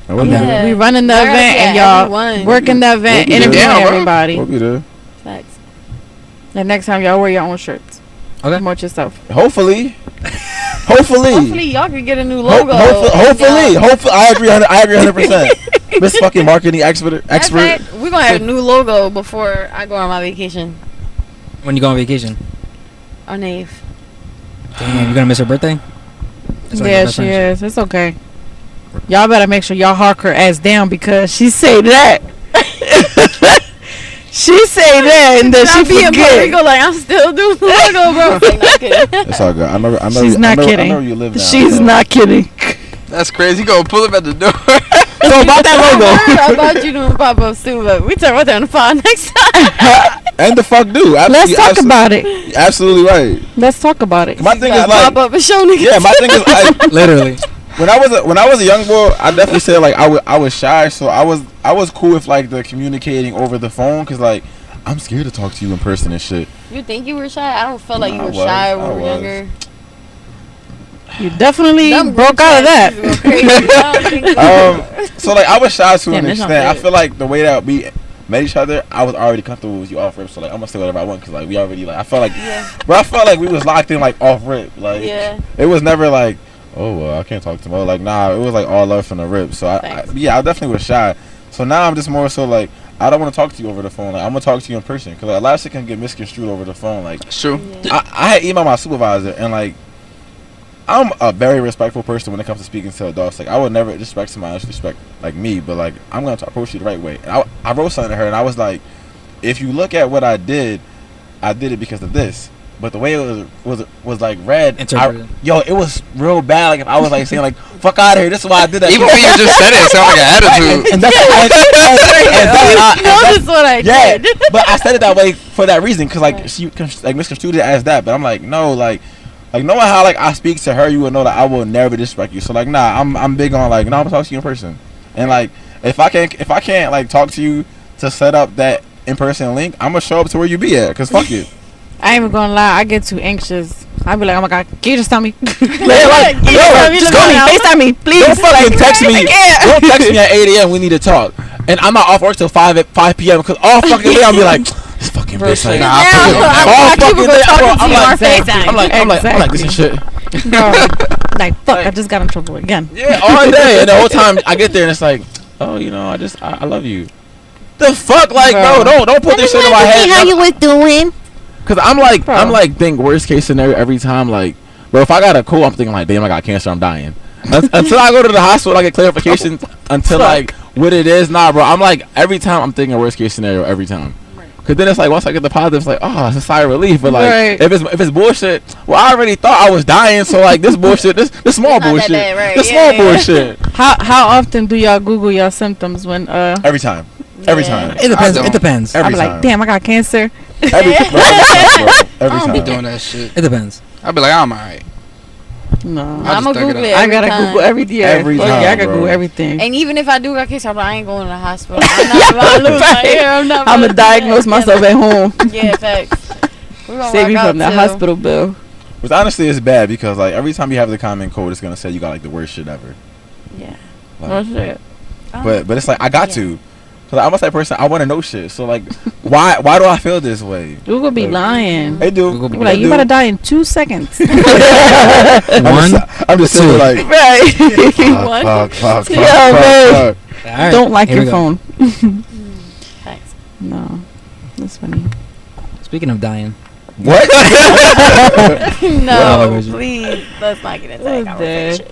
And we'll be Yeah. there. We running the Y'all gotta event see and everyone. y'all working the event, We'll be there. interviewing Yeah, bro. everybody. We'll be there. Facts. And next time y'all wear your own shirts. Okay. Promote yourself. Hopefully. Hopefully y'all can get a new logo. Hopefully. I agree 100%. Miss fucking marketing expert. We're gonna have a new logo before I go on my vacation When you go on vacation? on the 8th. Damn, you gonna miss her birthday? That's like your Yeah, best she friend is. It's okay. Y'all better make sure y'all hark her ass down because she say that. She say that and then she I'll be in Puerto forget. Rico like I'm still doing the logo, bro. Like, not kidding. It's all good. I know. She's not kidding. I know where you live now. She's so. not kidding. That's crazy. You gonna pull up at the door. So about that I thought you doing pop-ups too, but we talk about that on the pod next time. And the fuck do. Let's talk about it. Absolutely right. Let's talk about it. My thing is like, pop up and show niggas. yeah. My thing is like, Literally. when I was a young boy, I definitely said like I was shy, so I was cool with like the communicating over the phone, cause like I'm scared to talk to you in person and shit. You think you were shy? I don't feel like you I were was, shy when I we were was. younger. You definitely Them broke group out of chats that. used to go crazy. I don't think so. So like I was shy to Damn, an that's not extent. I fair. feel like the way that we met each other, I was already comfortable with you off rip. So like I'm gonna say whatever I want, cause like we already like I felt like, Yeah. bro, I felt like we was locked in like off rip. Like Yeah. it was never like, oh well, I can't talk to him. Like nah, it was like all love from the rip. So I definitely was shy. So now I'm just more so like I don't want to talk to you over the phone. Like I'm gonna talk to you in person, cause like, a lot of shit can get misconstrued over the phone. Like It's true. Yeah. I had emailed my supervisor and like I'm a very respectful person when it comes to speaking to adults. Like I would never disrespect somebody else respect like me, but like I'm gonna approach you the right way. And I wrote something to her and I was like, if you look at what I did it because of this. But the way it was like read, Interpreted. it was real bad. Like if I was like saying like fuck out of here, this is why I did that. Even when you just said it sounded like an attitude. And that's Notice what I yeah, did. but I said it that way for that reason, cause like she like misconstrued it as that. But I'm like, no, like knowing how like I speak to her, you would know that I will never disrespect you. So like, nah, I'm big on like, no, I'm gonna talk to you in person. And like, if I can't like talk to you to set up that in person link, I'm gonna show up to where you be at. Cause fuck it. I ain't even gonna lie, I get too anxious. I be like, oh my god, can you just tell me? Like, just Call me, FaceTime me, please. Don't fucking text me. I can't. Don't text me at 8 a.m. We need to talk. And I'm not off work till 5 p.m. Cause all fucking day I'll be like, this fucking bitch. Like, Nah, I keep it talking to you on FaceTime. I'm like this and shit. Bro, like fuck, I just got in trouble again. Yeah, all day. And the whole time I get there and it's like, oh, you know, I love you. The fuck, like, Bro. bro, don't put this shit in my head. How you was doing? Cause I'm like, Bro. think worst case scenario every time. Like, bro, if I got a cold, I'm thinking like, damn, I got cancer, I'm dying. Until I go to the hospital, I get clarification. Until like what it is, nah, bro. I'm like every time I'm thinking worst case scenario every time. Cause then it's like once I get the positive, it's like, oh, it's a sigh of relief. But like Right. if it's bullshit, well, I already thought I was dying. So like this bullshit, this small It's not that bullshit, bad, right? this Yeah, small yeah. bullshit. How often do y'all Google your symptoms when Every time, every time, It depends. don't. It depends. every I'm time. like, damn, I got cancer. Every time, bro. Every I don't be time. doing that shit. It depends. I be like, I'm alright. No. I I'm just gonna dug it Google up. it. I gotta time. Google everything. Every Yeah, time, I gotta bro. Google everything. And even if I do got cancer, I ain't going to the hospital. I'm not about to lose my hair. I'm not. I'm about gonna to diagnose do myself that. at home. Yeah, facts. We're gonna Save me rock from out the too. hospital bill. Which honestly is bad because like every time you have the comment code, it's gonna say you got like the worst shit ever. Yeah. Like, Oh shit. but it's like I got Yeah. to, cause I'm a type of person I want to know shit. So like, why do I feel this way? Google be lying. They do. Google be You like, They you do. better die in 2 seconds. I'm just sitting two. like, Right. fuck. Yeah, man. All right, Don't like here we your go. phone. Thanks. No. That's funny. Speaking of dying, What? No, Wow. please. Let's not get into that Who's conversation.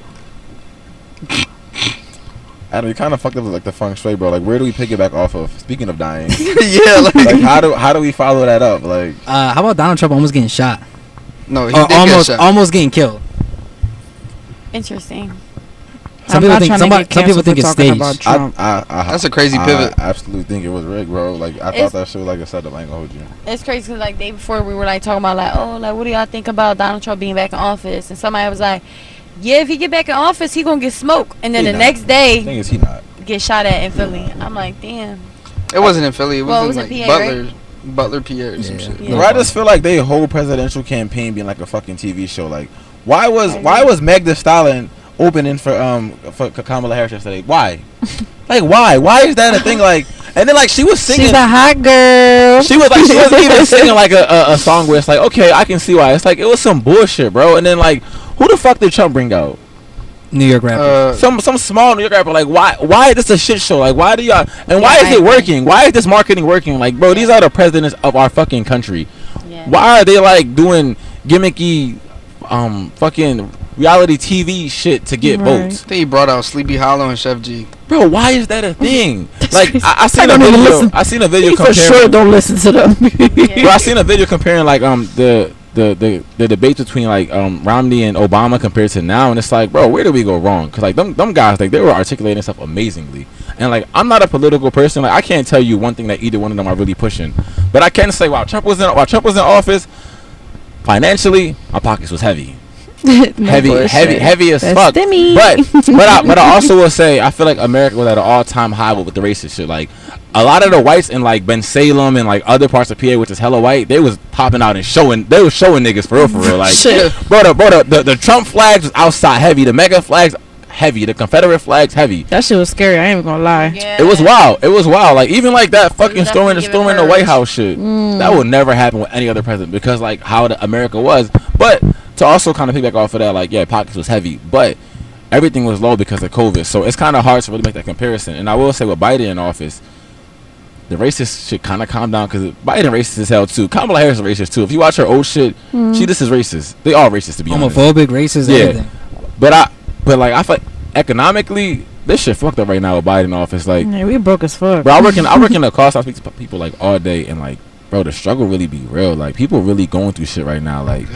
Adam, you kind of fucked up with like the feng shui, bro. Like, where do we pick it back off of? Speaking of dying, Yeah, like how do we follow that up? Like, how about Donald Trump almost getting shot? no, he Or did get shot. almost getting killed. Interesting. Some people think it's staged. That's a crazy pivot. I absolutely think it was rigged, bro. Like I thought that shit was like a setup. I ain't gonna hold you. It's crazy because like day before we were like talking about like, oh, like what do y'all think about Donald Trump being back in office? And somebody was like, yeah, if he get back in office, he gonna get smoked. And then the next day, the thing is, he not get shot at in Philly. I'm like, damn. It wasn't in Philly. It was in like PA, Butler. Right? Butler, PA, or some shit. Yeah. I just feel like they whole presidential campaign being like a fucking TV show. Like, why was Meg Thee Stallion opening for Kamala Harris yesterday? Why? Like, why? Why is that a thing? Like, and then like she was singing. She's a hot girl. She wasn't even singing like a song where it's like, okay, I can see why. It's like it was some bullshit, bro. And then like, who the fuck did Trump bring out? New York rapper. Some small New York rapper. Like, why is this a shit show? Like, why do y'all, and why is it working? Why is this marketing working? Like, bro, these are the presidents of our fucking country. Yeah. Why are they like doing gimmicky fucking reality TV shit to get votes? I think he brought out Sleepy Hollow and Chef G. Bro, why is that a thing? Like, I seen a video. I seen a video comparing. For sure, don't listen to them. Bro, I seen a video comparing like the debate between like Romney and Obama compared to now, and it's like, bro, where did we go wrong? Because like them guys, like they were articulating stuff amazingly, and like I'm not a political person, like I can't tell you one thing that either one of them are really pushing, but I can say while Trump was in office, financially our pockets was heavy. heavy as fuck. But I also will say I feel like America was at an all-time high with the racist shit. Like a lot of the whites in like Ben Salem and like other parts of PA, which is hella white, they was popping out and showing niggas for real. Like the Trump flags was outside heavy, the MAGA flags heavy, the Confederate flags heavy. That shit was scary. I ain't even gonna lie. Yeah. It was wild. Like even like that fucking storming the White House shit. That would never happen with any other president because like how America was. But to also kind of piggyback off of that, like yeah, pockets was heavy, but everything was low because of COVID. So it's kind of hard to really make that comparison. And I will say with Biden in office, the racist shit kind of calmed down because Biden racist as hell too. Kamala Harris is racist too. If you watch her old shit, she just is racist. They all racist to be honest. Homophobic, racist, everything. But I feel like economically, this shit fucked up right now with Biden in office. Like, yeah, we broke as fuck. Bro, I work in the call. So I speak to people like all day, and like, bro, the struggle really be real. Like, people really going through shit right now. Like,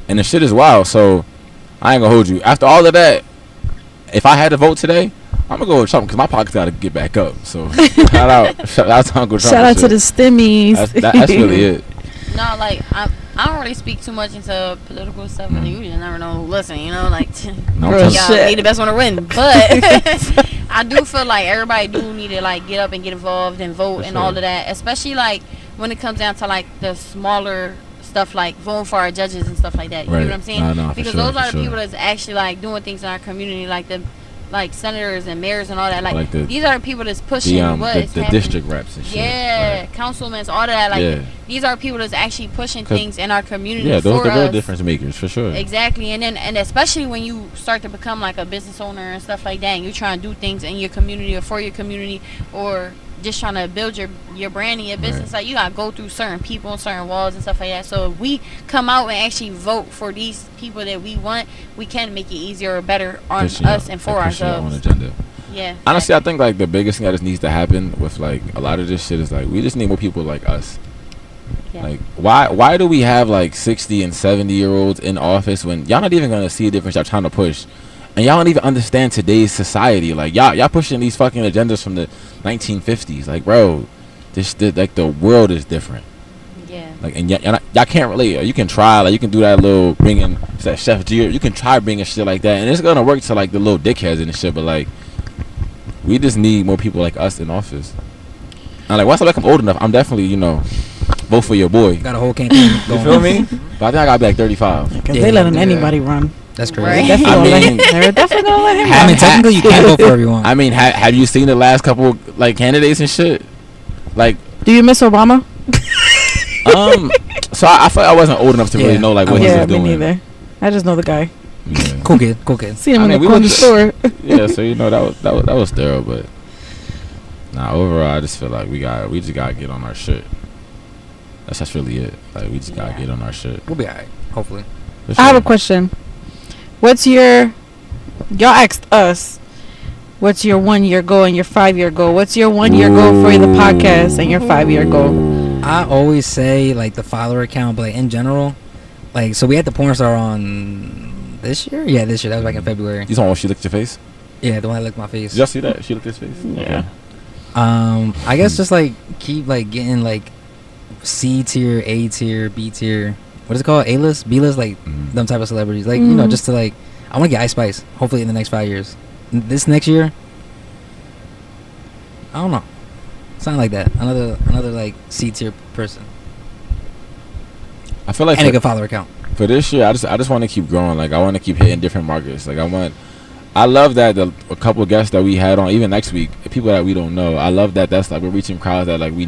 and the shit is wild. So I ain't gonna hold you. After all of that, if I had to vote today, I'm gonna go with Trump because my pockets gotta get back up. So shout out to Uncle Trump. Shout out to the stimmies. That's really it. No, like I don't really speak too much into political stuff. And you just never know. Listen, you know, like y'all be the best one to win. But I do feel like everybody do need to like get up and get involved and vote and all of that. Especially like when it comes down to like the smaller stuff like voting for our judges and stuff like that. You know what I'm saying? No, because those are the people that's actually like doing things in our community, like the senators and mayors and all that. Like these are the people that's pushing the district reps and shit. Yeah, councilmen, all that. Like these are people that's actually pushing things in our community. Yeah, those are real difference makers for sure. Exactly, and especially when you start to become like a business owner and stuff like that, and you're trying to do things in your community or for your community, or just trying to build your brand and your business. Like you gotta go through certain people and certain walls and stuff like that. So if we come out and actually vote for these people that we want, we can make it easier or better on us and for ourselves. Agenda. Yeah. Honestly, I think like the biggest thing that just needs to happen with like a lot of this shit is like we just need more people like us. Yeah. Like why do we have like 60 and 70-year-olds in office when y'all not even gonna see a difference y'all trying to push? And y'all don't even understand today's society. Like y'all pushing these fucking agendas from the 1950s. Like, bro, like the world is different. Yeah. Like, and y'all can't relate. You can try. Like, you can do that little bringing that Chef G. You can try bringing shit like that, and it's gonna work to like the little dickheads and shit. But like, we just need more people like us in office. And like, once I become old enough, I'm definitely vote for your boy. Got a whole campaign going. You feel me? But I think I got back 35. Because they letting anybody run. That's crazy. They're definitely gonna let him. I mean, technically, you can't vote for everyone. I mean, have you seen the last couple like candidates and shit? Like, do you miss Obama? So I felt I wasn't old enough to really know like what he was doing. Me neither. I just know the guy. Yeah. Cool kid. See him in the corner store. Yeah, so that was thorough, but overall, I just feel like we just gotta get on our shit. That's really it. Like we just gotta get on our shit. We'll be alright, hopefully. Sure. I have a question. What's y'all asked us, what's your 1 year goal and your 5 year goal? What's your 1 year goal for the podcast and your 5 year goal? I always say like the follower count, but like in general, like so we had the porn star on this year. Yeah, this year. That was back in February. You talking when she licked your face? Yeah, the one that licked my face. Did y'all see that? She licked his face. Yeah. I guess just like keep like getting like C tier, A tier, B tier. What is it called? A list, B list, like them type of celebrities. Like you know, just to like, I want to get Ice Spice. Hopefully in the next 5 years. This next year, I don't know. Something like that. Another like C tier person. I feel like And a good follower count. for this year, I just want to keep growing. Like I want to keep hitting different markets. Like I love that a couple of guests that we had on, even next week, people that we don't know. I love that that's like we're reaching crowds that like we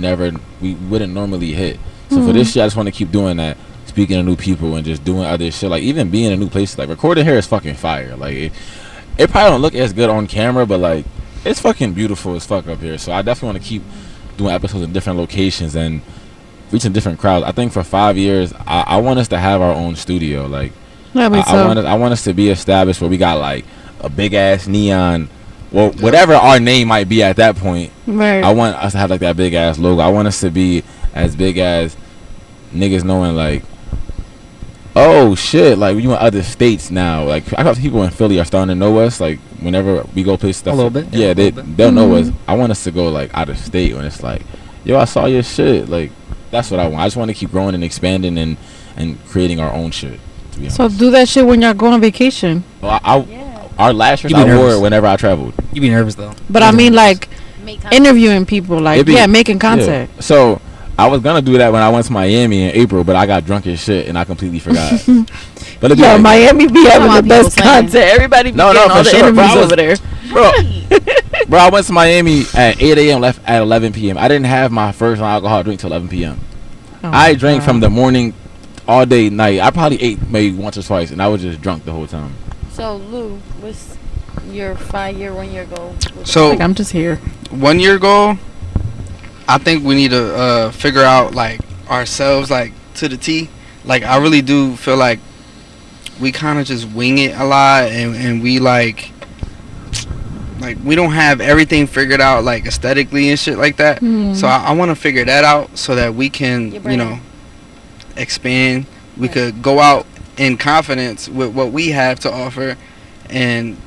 wouldn't normally hit. So for this year, I just want to keep doing that, speaking to new people and just doing other shit. Like even being in new places, like recording here is fucking fire. Like it probably don't look as good on camera, but like it's fucking beautiful as fuck up here. So I definitely want to keep doing episodes in different locations and reaching different crowds. I think for 5 years, I want us to have our own studio. Like I want us to be established where we got like a big ass neon, well, whatever our name might be at that point. Right. I want us to have like that big ass logo. I want us to be as big as niggas knowing like, oh shit, like we in other states now. Like I got people in Philly are starting to know us. Like whenever we go play stuff, A little bit. Yeah, A little bit. they'll know us. I want us to go like out of state when it's like, yo, I saw your shit. Like that's what I want. I just want to keep growing and expanding and creating our own shit. To be honest. So do that shit when y'all go on vacation. Well, Yeah. Our last trip You be I wore nervous. it whenever I traveled. You be nervous though. But I mean, like Make time. interviewing people, like It'd be- making contact. Yeah. So I was gonna do that when I went to Miami in April, but I got drunk as shit and I completely forgot. But it'd be Yo, like, Miami be having want the best people saying. content. Everybody be No, getting for all the sure, bro. interviews I was- over there. bro, I went to Miami at 8 a.m. left at 11 p.m. I didn't have my first alcohol drink till 11 p.m. Oh I my drank God. from the morning all day, night. I probably ate maybe once or twice, and I was just drunk the whole time. So Lou, what's your 5 year, 1 year goal? So Like, I'm just here. 1 year goal, I think we need to figure out like ourselves like to the T. Like I really do feel like we kind of just wing it a lot, and we like we don't have everything figured out like aesthetically and shit like that. So I want to figure that out so that we can Your brand. expand. We Right. could go out in confidence with what we have to offer, and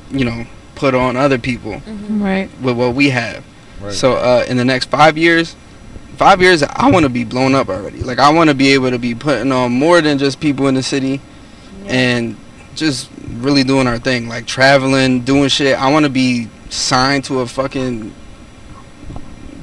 put on other people Right. with what we have. So in the next 5 years, I want to be blown up already. Like I want to be able to be putting on more than just people in the city, and just really doing our thing, like traveling, doing shit. I want to be signed to a fucking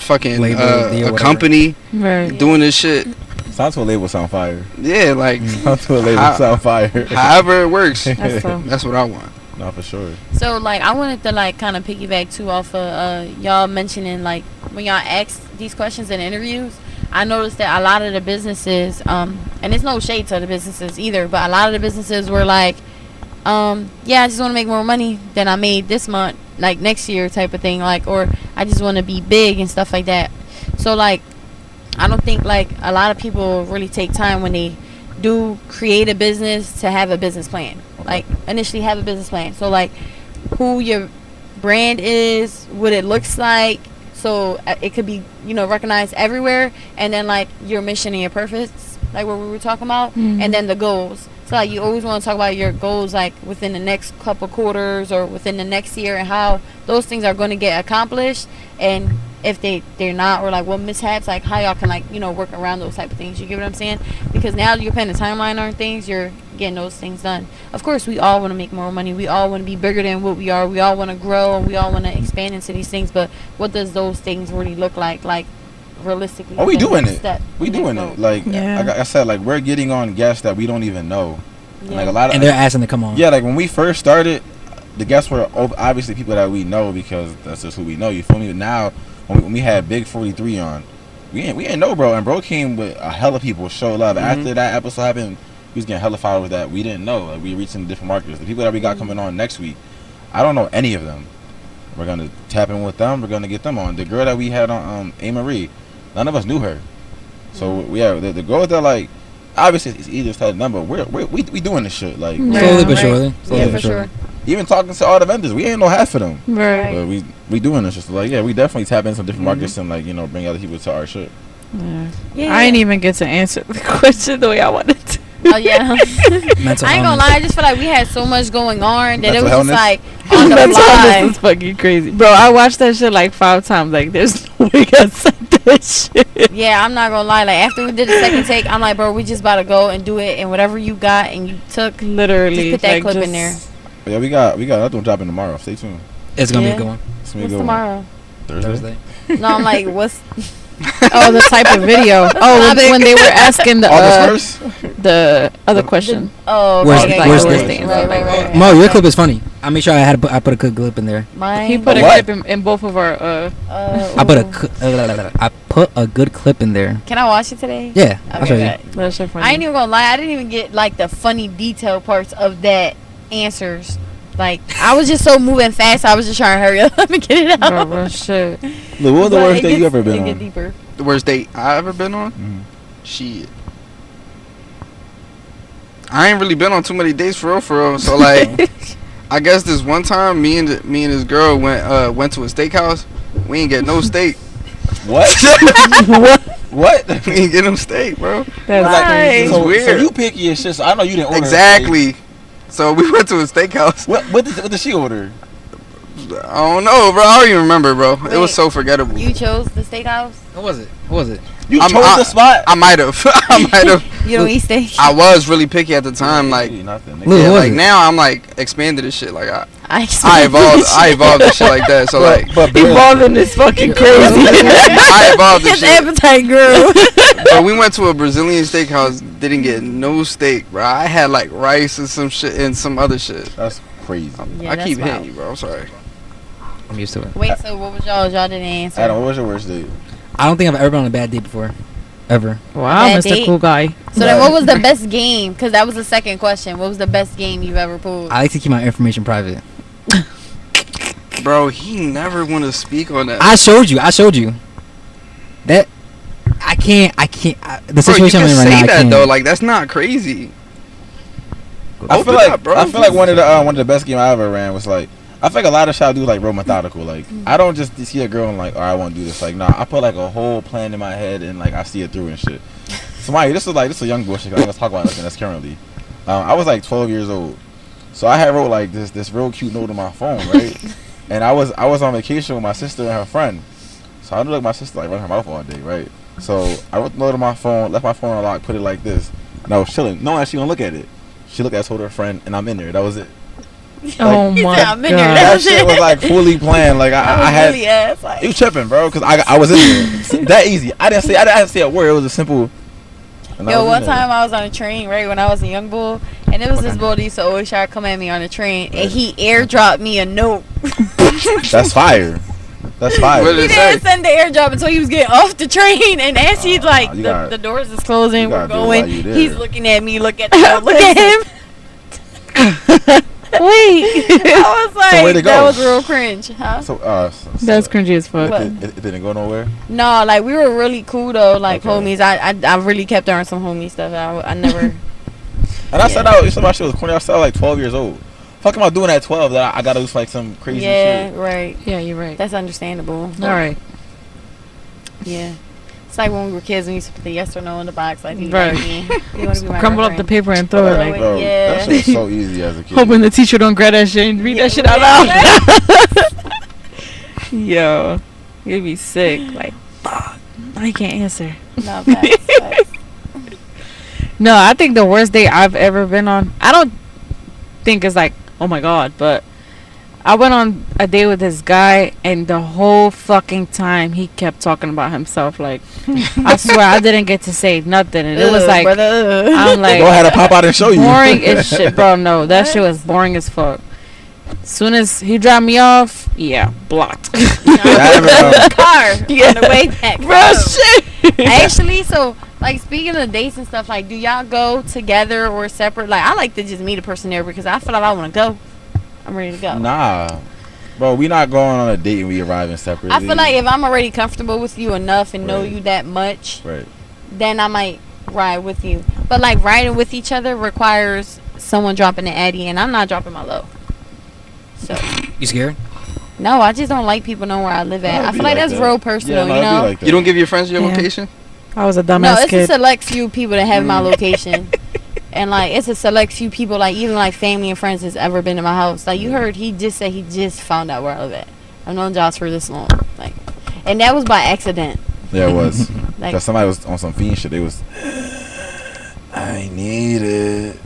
Label, deal, a whatever. company, Right. doing this shit. Sound to a label sound fire. Yeah, like Sound to a label How- sound fire. however it works. That's so. That's what I want. No, for sure. So like I wanted to like kind of piggyback too off of y'all mentioning like when y'all ask these questions in interviews, I noticed that a lot of the businesses, and it's no shade to the businesses either, but a lot of the businesses were like, yeah, I just want to make more money than I made this month, like next year type of thing, like, or I just want to be big and stuff like that. So like I don't think like a lot of people really take time when they do create a business to have a business plan. Like initially have a business plan. So like who your brand is, what it looks like, so it could be recognized everywhere, and then like your mission and your purpose, like what we were talking about, and then the goals. So like you always want to talk about your goals like within the next couple quarters or within the next year, and how those things are going to get accomplished, and if they're not, or like what mishaps, like how y'all can like work around those type of things. You get what I'm saying? Because now you're putting a timeline on things, you're getting those things done. Of course we all want to make more money, we all want to be bigger than what we are, we all want to grow, and we all want to expand into these things, but what does those things really look like realistically? Oh, we the doing next it. step, We the next doing goal? it. Like Yeah. I said, like we're getting on guests that we don't even know. And, Yeah. like a lot of And they're asking to come on. yeah, like when we first started, the guests were obviously people that we know because that's just who we know. You feel me? But now when we had Big 43 on, we ain't know bro, and bro came with a hella people show love. After that episode happened, we was getting hella followers that we didn't know. Like we reaching different markets. The people that we got coming on next week, I don't know any of them. We're gonna tap in with them. We're gonna get them on. The girl that we had on Marie, none of us knew her. So the girls that like, obviously it's easier to tell the number. We doing this shit like Yeah. Slowly but Right. surely. Slowly Yeah, but for surely. sure. even talking to all the vendors, we ain't know half of them. Right. But we doing this just like we definitely tap into some different markets and like bring other people to our shit. Yeah. Yeah. I ain't even get to answer the question the way I wanted to. Oh yeah. Mental I ain't gonna illness. lie, I just feel like we had so much going on that it Mental was illness? just like On the fly. This is fucking crazy, bro. I watched that shit like 5 times. Like, there's no way I said that shit. Yeah, I'm not gonna lie. Like after we did the second take, I'm like, bro, we just about to go and do it, and whatever you got and you took, Literally, just put that like, clip in there. Yeah, we got another one dropping tomorrow. Stay tuned. It's gonna be Yeah. a good one. It's gonna be a What's good one. tomorrow? Thursday. No, I'm like, what's Oh, the type of video. Oh, when they were asking the August 1st. the other question. oh, Where's- okay, where's okay, the- right. Mo, your clip is funny. I make sure I put a good clip in there. Mine. He put a What? clip in both of our. I put a good clip in there. Can I watch it today? Yeah, I'll show you. Okay. That shit funny. I ain't even gonna lie. I didn't even get like the funny detail parts of that answers. Like I was just so moving fast. I was just trying to hurry up and get it out. Bro, shit. Look, what was the But worst it day you gets- ever been it get on? deeper. The worst date I ever been on? Mhm. Shit. I ain't really been on too many dates for real. So like, I guess this one time, me and this girl went to a steakhouse. We ain't get no steak. What? What? We ain't get no steak, bro. That's Like, crazy. so, weird. so you picky as shit. So I know you didn't order. a Exactly. So we went to a steakhouse. steak. What did she order? I don't know, bro. I don't even remember, bro. It Wait, was so forgettable. You chose the steakhouse. What was it? What was it? You I'm- chose I- the spot. I might have. I might have. You don't eat steak. I was really picky at the time. Like, nothing. Look, yeah, what was like it? now I'm like expanded this shit. Like I I evolved this shit like that. So like, but Evolving is fucking crazy. I evolved this His shit. appetite grew. But we went to a Brazilian steakhouse. Didn't get no steak, bro. I had like rice and some shit and some other shit. That's crazy. Yeah, I that's keep wild. hitting you, bro. I'm sorry. I'm used to it. Wait, so what was y'all? Y'all didn't answer. Adam, what was your worst date? I don't think I've ever been on a bad date before. Ever. Wow, Bad Mr. date? Cool Guy. So then, what was the best game? Because that was the second question. What was the best game you've ever pulled? I like to keep my information private. Bro, he never want to speak on that. I showed you. That I can't. The Bro, you situation can I'm in right say now, I that can't. though. Like that's not crazy. I Open feel like up, bro. I feel like one of the best game I ever ran was like I feel like a lot of shop do like real methodical. Like I don't just see a girl and like, oh, I want to do this. Like nah, I put like a whole plan in my head and like I see it through and shit. Somebody, this is a young bullshit. I was talking about nothing that's currently. I was like 12 years old, so I had wrote like this real cute note on my phone, right? And I was on vacation with my sister and her friend, so I knew like my sister like run her mouth all day, right? So I wrote the note on my phone, left my phone unlocked, put it like this, and I was chilling, knowing she gonna look at it. She looked at it, told her friend, and I'm in there. That was it. Oh He my said, "I'm in there." god. That shit was like fully planned. Like I had. really ass. Like, You tripping, bro? Cause I was in there. That easy. I didn't say a word. It was a simple. and I yo, was in one there. time I was on a train, right, when I was a young bull, and it was this Okay. bull that used to always try to come at me on the train, Right. and he airdropped me a note. That's fire. That's fire. What He is it didn't say? send the airdrop until he was getting off the train, and as he's like, you the, gotta- the doors is closing, you we're gotta do it while going, you there. he's looking at me, look at the note, look at him. Wait. I was So where'd like, it that go? was real cringe, huh? So That's cringy as fuck. What? It didn't go nowhere. No, like we were really cool though, like Okay. homies. I really kept her on some homie stuff. I never. And I said Yeah. you said my shit was corny. I started like 12 years old. Fuck am I doing at 12 that I gotta do like some crazy Yeah, shit? right. Yeah, you're right. That's understandable. All right. Yeah. It's like when we were kids, we used to put the yes or no in the box. Like, do you Right. like me? Do you want to be my Crumble up the girlfriend? paper and throw it like. Bro, Yeah. that shit was so easy as a kid. Hoping the teacher don't grab that shit and read that shit out loud. Yo, you'd be sick. Like, fuck, I can't answer. No, facts. No, I think the worst date I've ever been on, I don't think it's like, oh my god, but I went on a date with this guy, and the whole fucking time he kept talking about himself. Like, I swear I didn't get to say nothing, and it was like, I'm like, Go ahead and pop out and show you. boring as shit, bro. No, that shit was boring as fuck. Soon as he dropped me off, yeah, blocked. Car Yeah. on the way back. Bro, shit. Actually, so like speaking of dates and stuff, like, do y'all go together or separate? Like, I like to just meet a person there because I feel like I want to go. I'm ready to go. Nah, bro, we not going on a date and we arriving separately. I feel like if I'm already comfortable with you enough and know Right. you that much, right. then I might ride with you. But like riding with each other requires someone dropping the addy, and I'm not dropping my low. So You scared? no, I just don't like people knowing where I live at. Nah, I it'd feel be like that's that. real personal, Yeah, no, you it'd be know. like that. You don't give your friends your Yeah. location? I was a No, dumbass it's a kid. select few people that have my location, And like it's a select few people, like even like family and friends has ever been to my house. Like you heard he just said he just found out where I live at. I've known Josh for this long. Like, and that was by accident. Yeah, it was. Like, Because somebody was on some fiend shit. They was, I need it.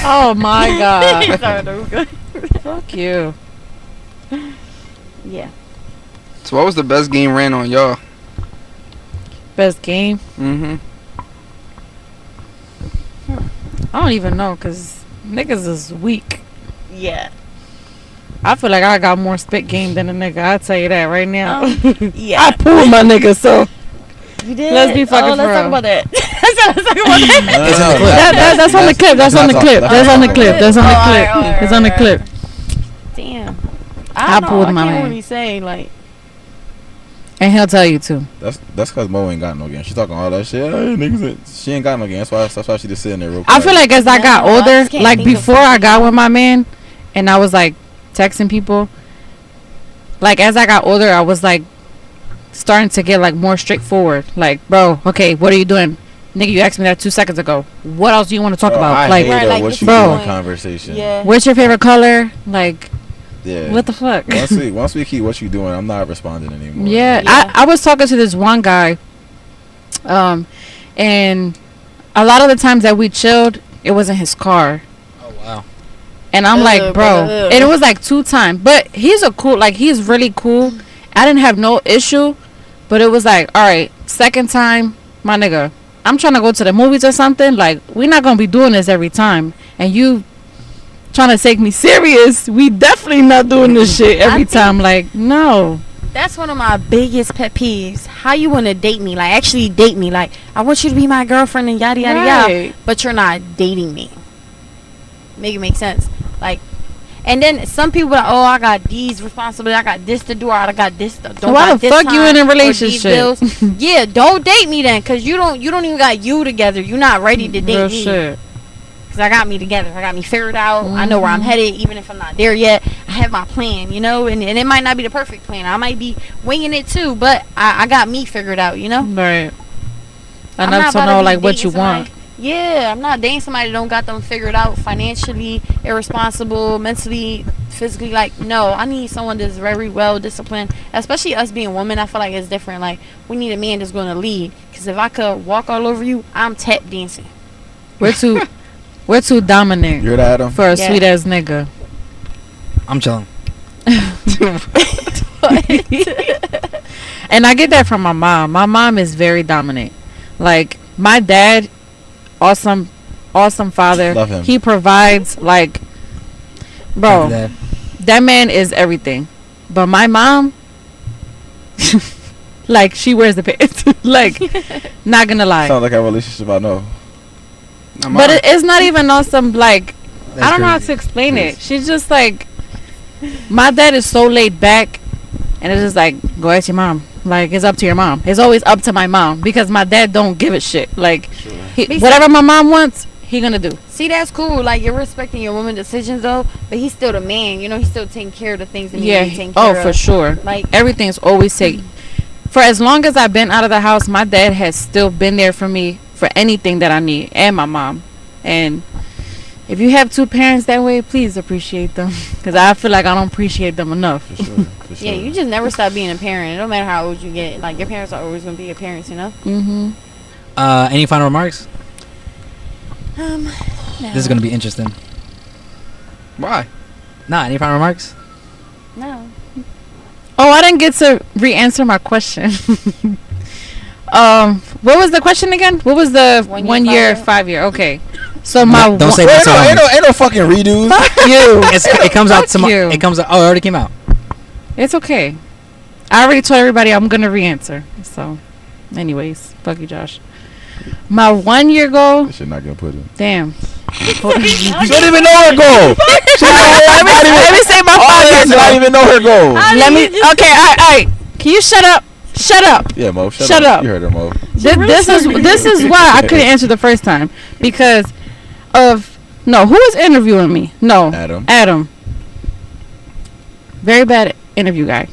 Oh my god. Sorry, that was good. Fuck you. Yeah. So what was the best game ran on y'all? Best game? Mm-hmm. I don't even know, cause niggas is weak. Yeah. I feel like I got more spit game than a nigga. I'll tell you that right now. Yeah. I pulled my nigga, so You did. Let's be fucking let's for talk real. about that. Let's talk about that. It's in the clip. that's on the clip. That's on the clip. That's on the clip. That's on the Oh, clip. alright, It's on the alright, clip. Damn. I I don't pulled know. my I can't man. really say like. And he'll tell you too. That's because Mo ain't got no game. She talking all that shit. Hey, niggas, she ain't got no game. That's why she just sitting there real quick. I feel like as I got No, I older, just can't like think of before I something got else. with my man, and I was like texting people. Like as I got older, I was like starting to get like more straightforward. Like, bro, okay, what are you doing? Nigga, you asked me that 2 seconds ago. What else do you want to talk about? I Like, hate Right, a like, what what's you the doing point? conversation. Yeah. what's your favorite color? Like, Yeah. what the fuck? Once we keep what you doing, I'm not responding anymore. Yeah, Yeah. I was talking to this one guy, and a lot of the times that we chilled, it was in his car, Oh wow. and I'm like, bro, ugh. and it was like 2 times, but he's he's really cool. I didn't have no issue, but it was like, all right, second time, my nigga, I'm trying to go to the movies or something. Like, we're not gonna be doing this every time, and you trying to take me serious. We definitely not doing this shit every think- time. Like, no. That's one of my biggest pet peeves. How you want to date me? Like, actually date me. Like, I want you to be my girlfriend and yada, yada, yada. Right. But you're not dating me. Make it make sense. Like, and then some people are, oh, I got these responsibilities. I got this to do. Or I got this to do. Why got the this fuck you time, in a or these relationship? bills. Yeah, don't date me then. Because you don't even got you together. You're not ready to date Real me. shit. Because I got me together. I got me figured out. I know where I'm headed, even if I'm not there yet. I have my plan, you know, and it might not be the perfect plan. I might be winging it too, but I got me figured out, you know? Right. I'm Enough not to about know be like what dating you want. somebody- Yeah, I'm not dating somebody that don't got them figured out financially, irresponsible, mentally, physically. Like, no, I need someone that's very well disciplined. Especially us being women, I feel like it's different. Like, we need a man that's going to lead. Because if I could walk all over you, I'm tap dancing. We're too dominant You hear that, Adam? for a Yeah. sweet ass nigga. I'm chilling. And I get that from my mom. My mom is very dominant. Like, my dad, awesome father. Love him. He provides, like, bro, That. that man is everything. But my mom, like, she wears the pants. Like, not gonna lie. Sounds like a relationship I know. Not But mine. it's not even on some, like, That's I don't know how crazy. to explain it. She's just like, my dad is so laid back, and it's just like, go ask your mom. Like, it's up to your mom. It's always up to my mom because my dad don't give a shit. Like, whatever my mom wants, he gonna do. See, that's cool. Like, you're respecting your woman's decisions, though. But he's still the man. You know, he's still taking care of the things that need to be taken care of. For sure. Like, Everything's always taken. For as long as I've been out of the house, my dad has still been there for me for anything that I need, and my mom. And if you have 2 parents that way, please appreciate them, because I feel like I don't appreciate them enough. For sure. For sure. yeah, you just never stop being a parent. It don't matter how old you get. Like, your parents are always going to be your parents, you know? Mm-hmm. Any final remarks? No. This is gonna be interesting. Why? Nah, any final remarks? No. Oh, I didn't get to re-answer my question. What was the question again? What was the 1 year, 1 year, 5 5 year? Okay, so my Don't say Wait, that. ain't no fucking redos. fuck you. It comes out Fuck tomorrow. you. It comes out. Oh, it already came out. It's okay. I already told everybody I'm gonna re-answer. So, anyways, fuck you, Josh. My 1 year goal. This shit not gonna put in. Damn. She don't even know her goal. Let me say my 5 year She don't goal. even know her goal. Let me. Okay, all right. Can you shut up? Shut up. Yeah, Mo. Shut Shut up. You heard her, Mo. This is why I couldn't answer the first time because of who was interviewing me? No, Adam. Very bad interview guy.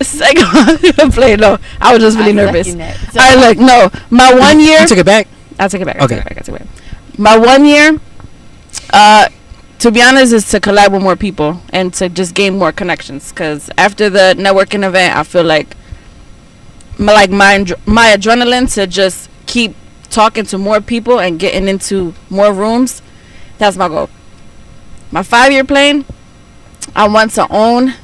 Second one, play no. I was just really nervous. second that. I like no. My 1 year. You took it back. I take it back. Okay. I take it back. My 1 year, To be honest, is to collab with more people and to just gain more connections. Because after the networking event, I feel like my adrenaline to just keep talking to more people and getting into more rooms. That's my goal. My 5-year plan, I want to own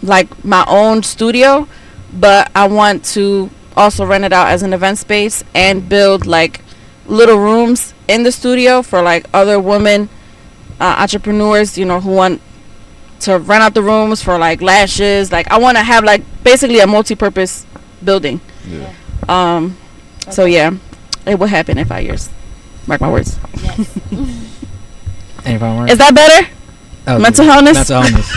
like my own studio, but I want to also rent it out as an event space and build like little rooms in the studio for like other women entrepreneurs, you know, who want to rent out the rooms for like lashes. Like I want to have like basically a multi-purpose building. Yeah. So yeah, it will happen in 5 years. Mark my words. Yes. Any final words? Is that better? Oh, Mental wellness? Mental wellness.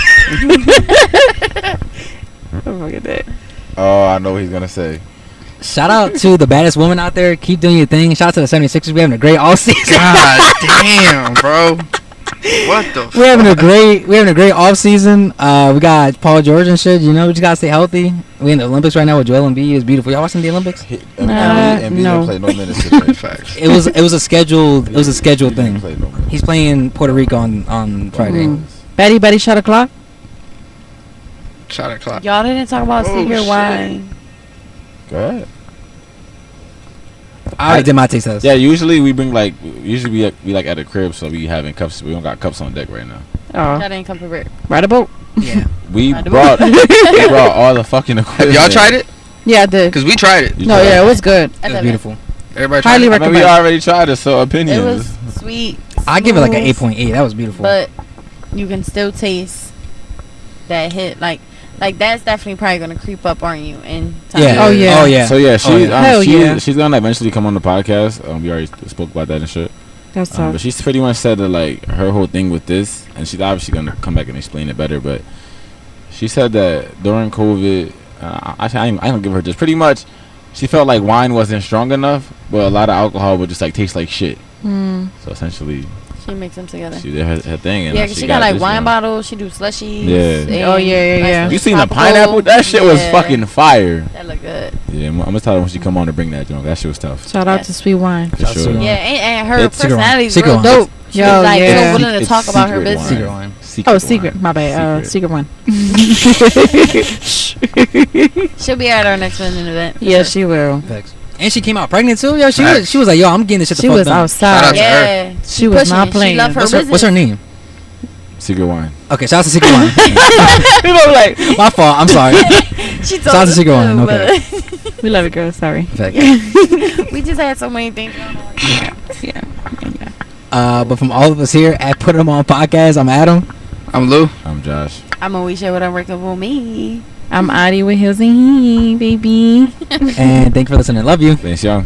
Oh, look at that. Oh, I know what he's gonna say. Shout out to the baddest woman out there. Keep doing your thing. Shout out to the 76ers. We're having a great all season. God damn, bro. What the fuck? We're having a great off season. We got Paul George and shit. You know, we just gotta stay healthy. We in the Olympics right now with Joel Embiid. It's beautiful. Y'all watching the Olympics? Embiid no. didn't play no minutes today. Facts. It was a scheduled He thing. didn't play no minutes. He's playing Puerto Rico on Friday. Betty shot o'clock. Shot o'clock. Y'all didn't talk about Oh, secret shit. wine. Go ahead. I already did my taste test. Yeah, usually we bring like we like at the crib, so we having cups. We don't got cups on deck right now. Oh, Y'all didn't come prepared. ride a boat. Yeah. We I do. brought all the fucking Have equipment. y'all tried it? Yeah, I did. Because we tried it. You No, tried yeah, it was good. I It was love beautiful. Everybody tried Highly it. I mean, we recommend. already tried it, so It opinions. was sweet. I give it like an smooth, 8.8. That was beautiful. But you can still taste that hit. Like that's definitely probably gonna creep up on you in time. Yeah. Oh, yeah. Oh yeah. So yeah, Hell yeah. she's gonna eventually come on the podcast. We already spoke about that and shit. That's But tough. she's pretty much said that like her whole thing with this, and she's obviously gonna come back and explain it better. But she said that during COVID, I don't give her just pretty much. She felt like wine wasn't strong enough, but a lot of alcohol would just like taste like shit. Mm. So essentially, She mix them together. she did her thing. And Yeah, now 'cause she got like this wine one. bottles. She do slushies. Yeah. and Oh, yeah, yeah. You seen the tropical. pineapple? That shit was Yeah. fucking fire. That look good. Yeah, I'm gonna tell her when she come on to bring that joint. That shit was tough. Shout out Yes. to Sweet Wine. For Shout out to sure. Sweet Wine. Yeah, and her It's secret wine. personality is Secret real wine. dope. She Yo, was like yeah. so willing to It's talk about her secret business. Secret wine. Oh, secret. My bad. Secret. Secret one. She'll be at our next winning event. for Yeah, sure. she will. Facts. And she came out pregnant too. Yo, she Facts. was like, yo, I'm getting this shit She the fuck was done. Shout out outside. to Yeah, She was not pushing. playing. She love her business. What's her name? Secret wine. Okay, shout out to Secret Wine. People were like, My fault. I'm sorry. She Shout out to Secret Wine. Okay. we love it, girl. Sorry. Facts. We just had so many things going on. Yeah. But from all of us here at PutEmOn Podcast, I'm Adam. I'm Lou. I'm Josh. I'm always share with Unbreakable Me. I'm Adi with HeelsNHeat, baby. And thank you for listening. Love you. Thanks, young.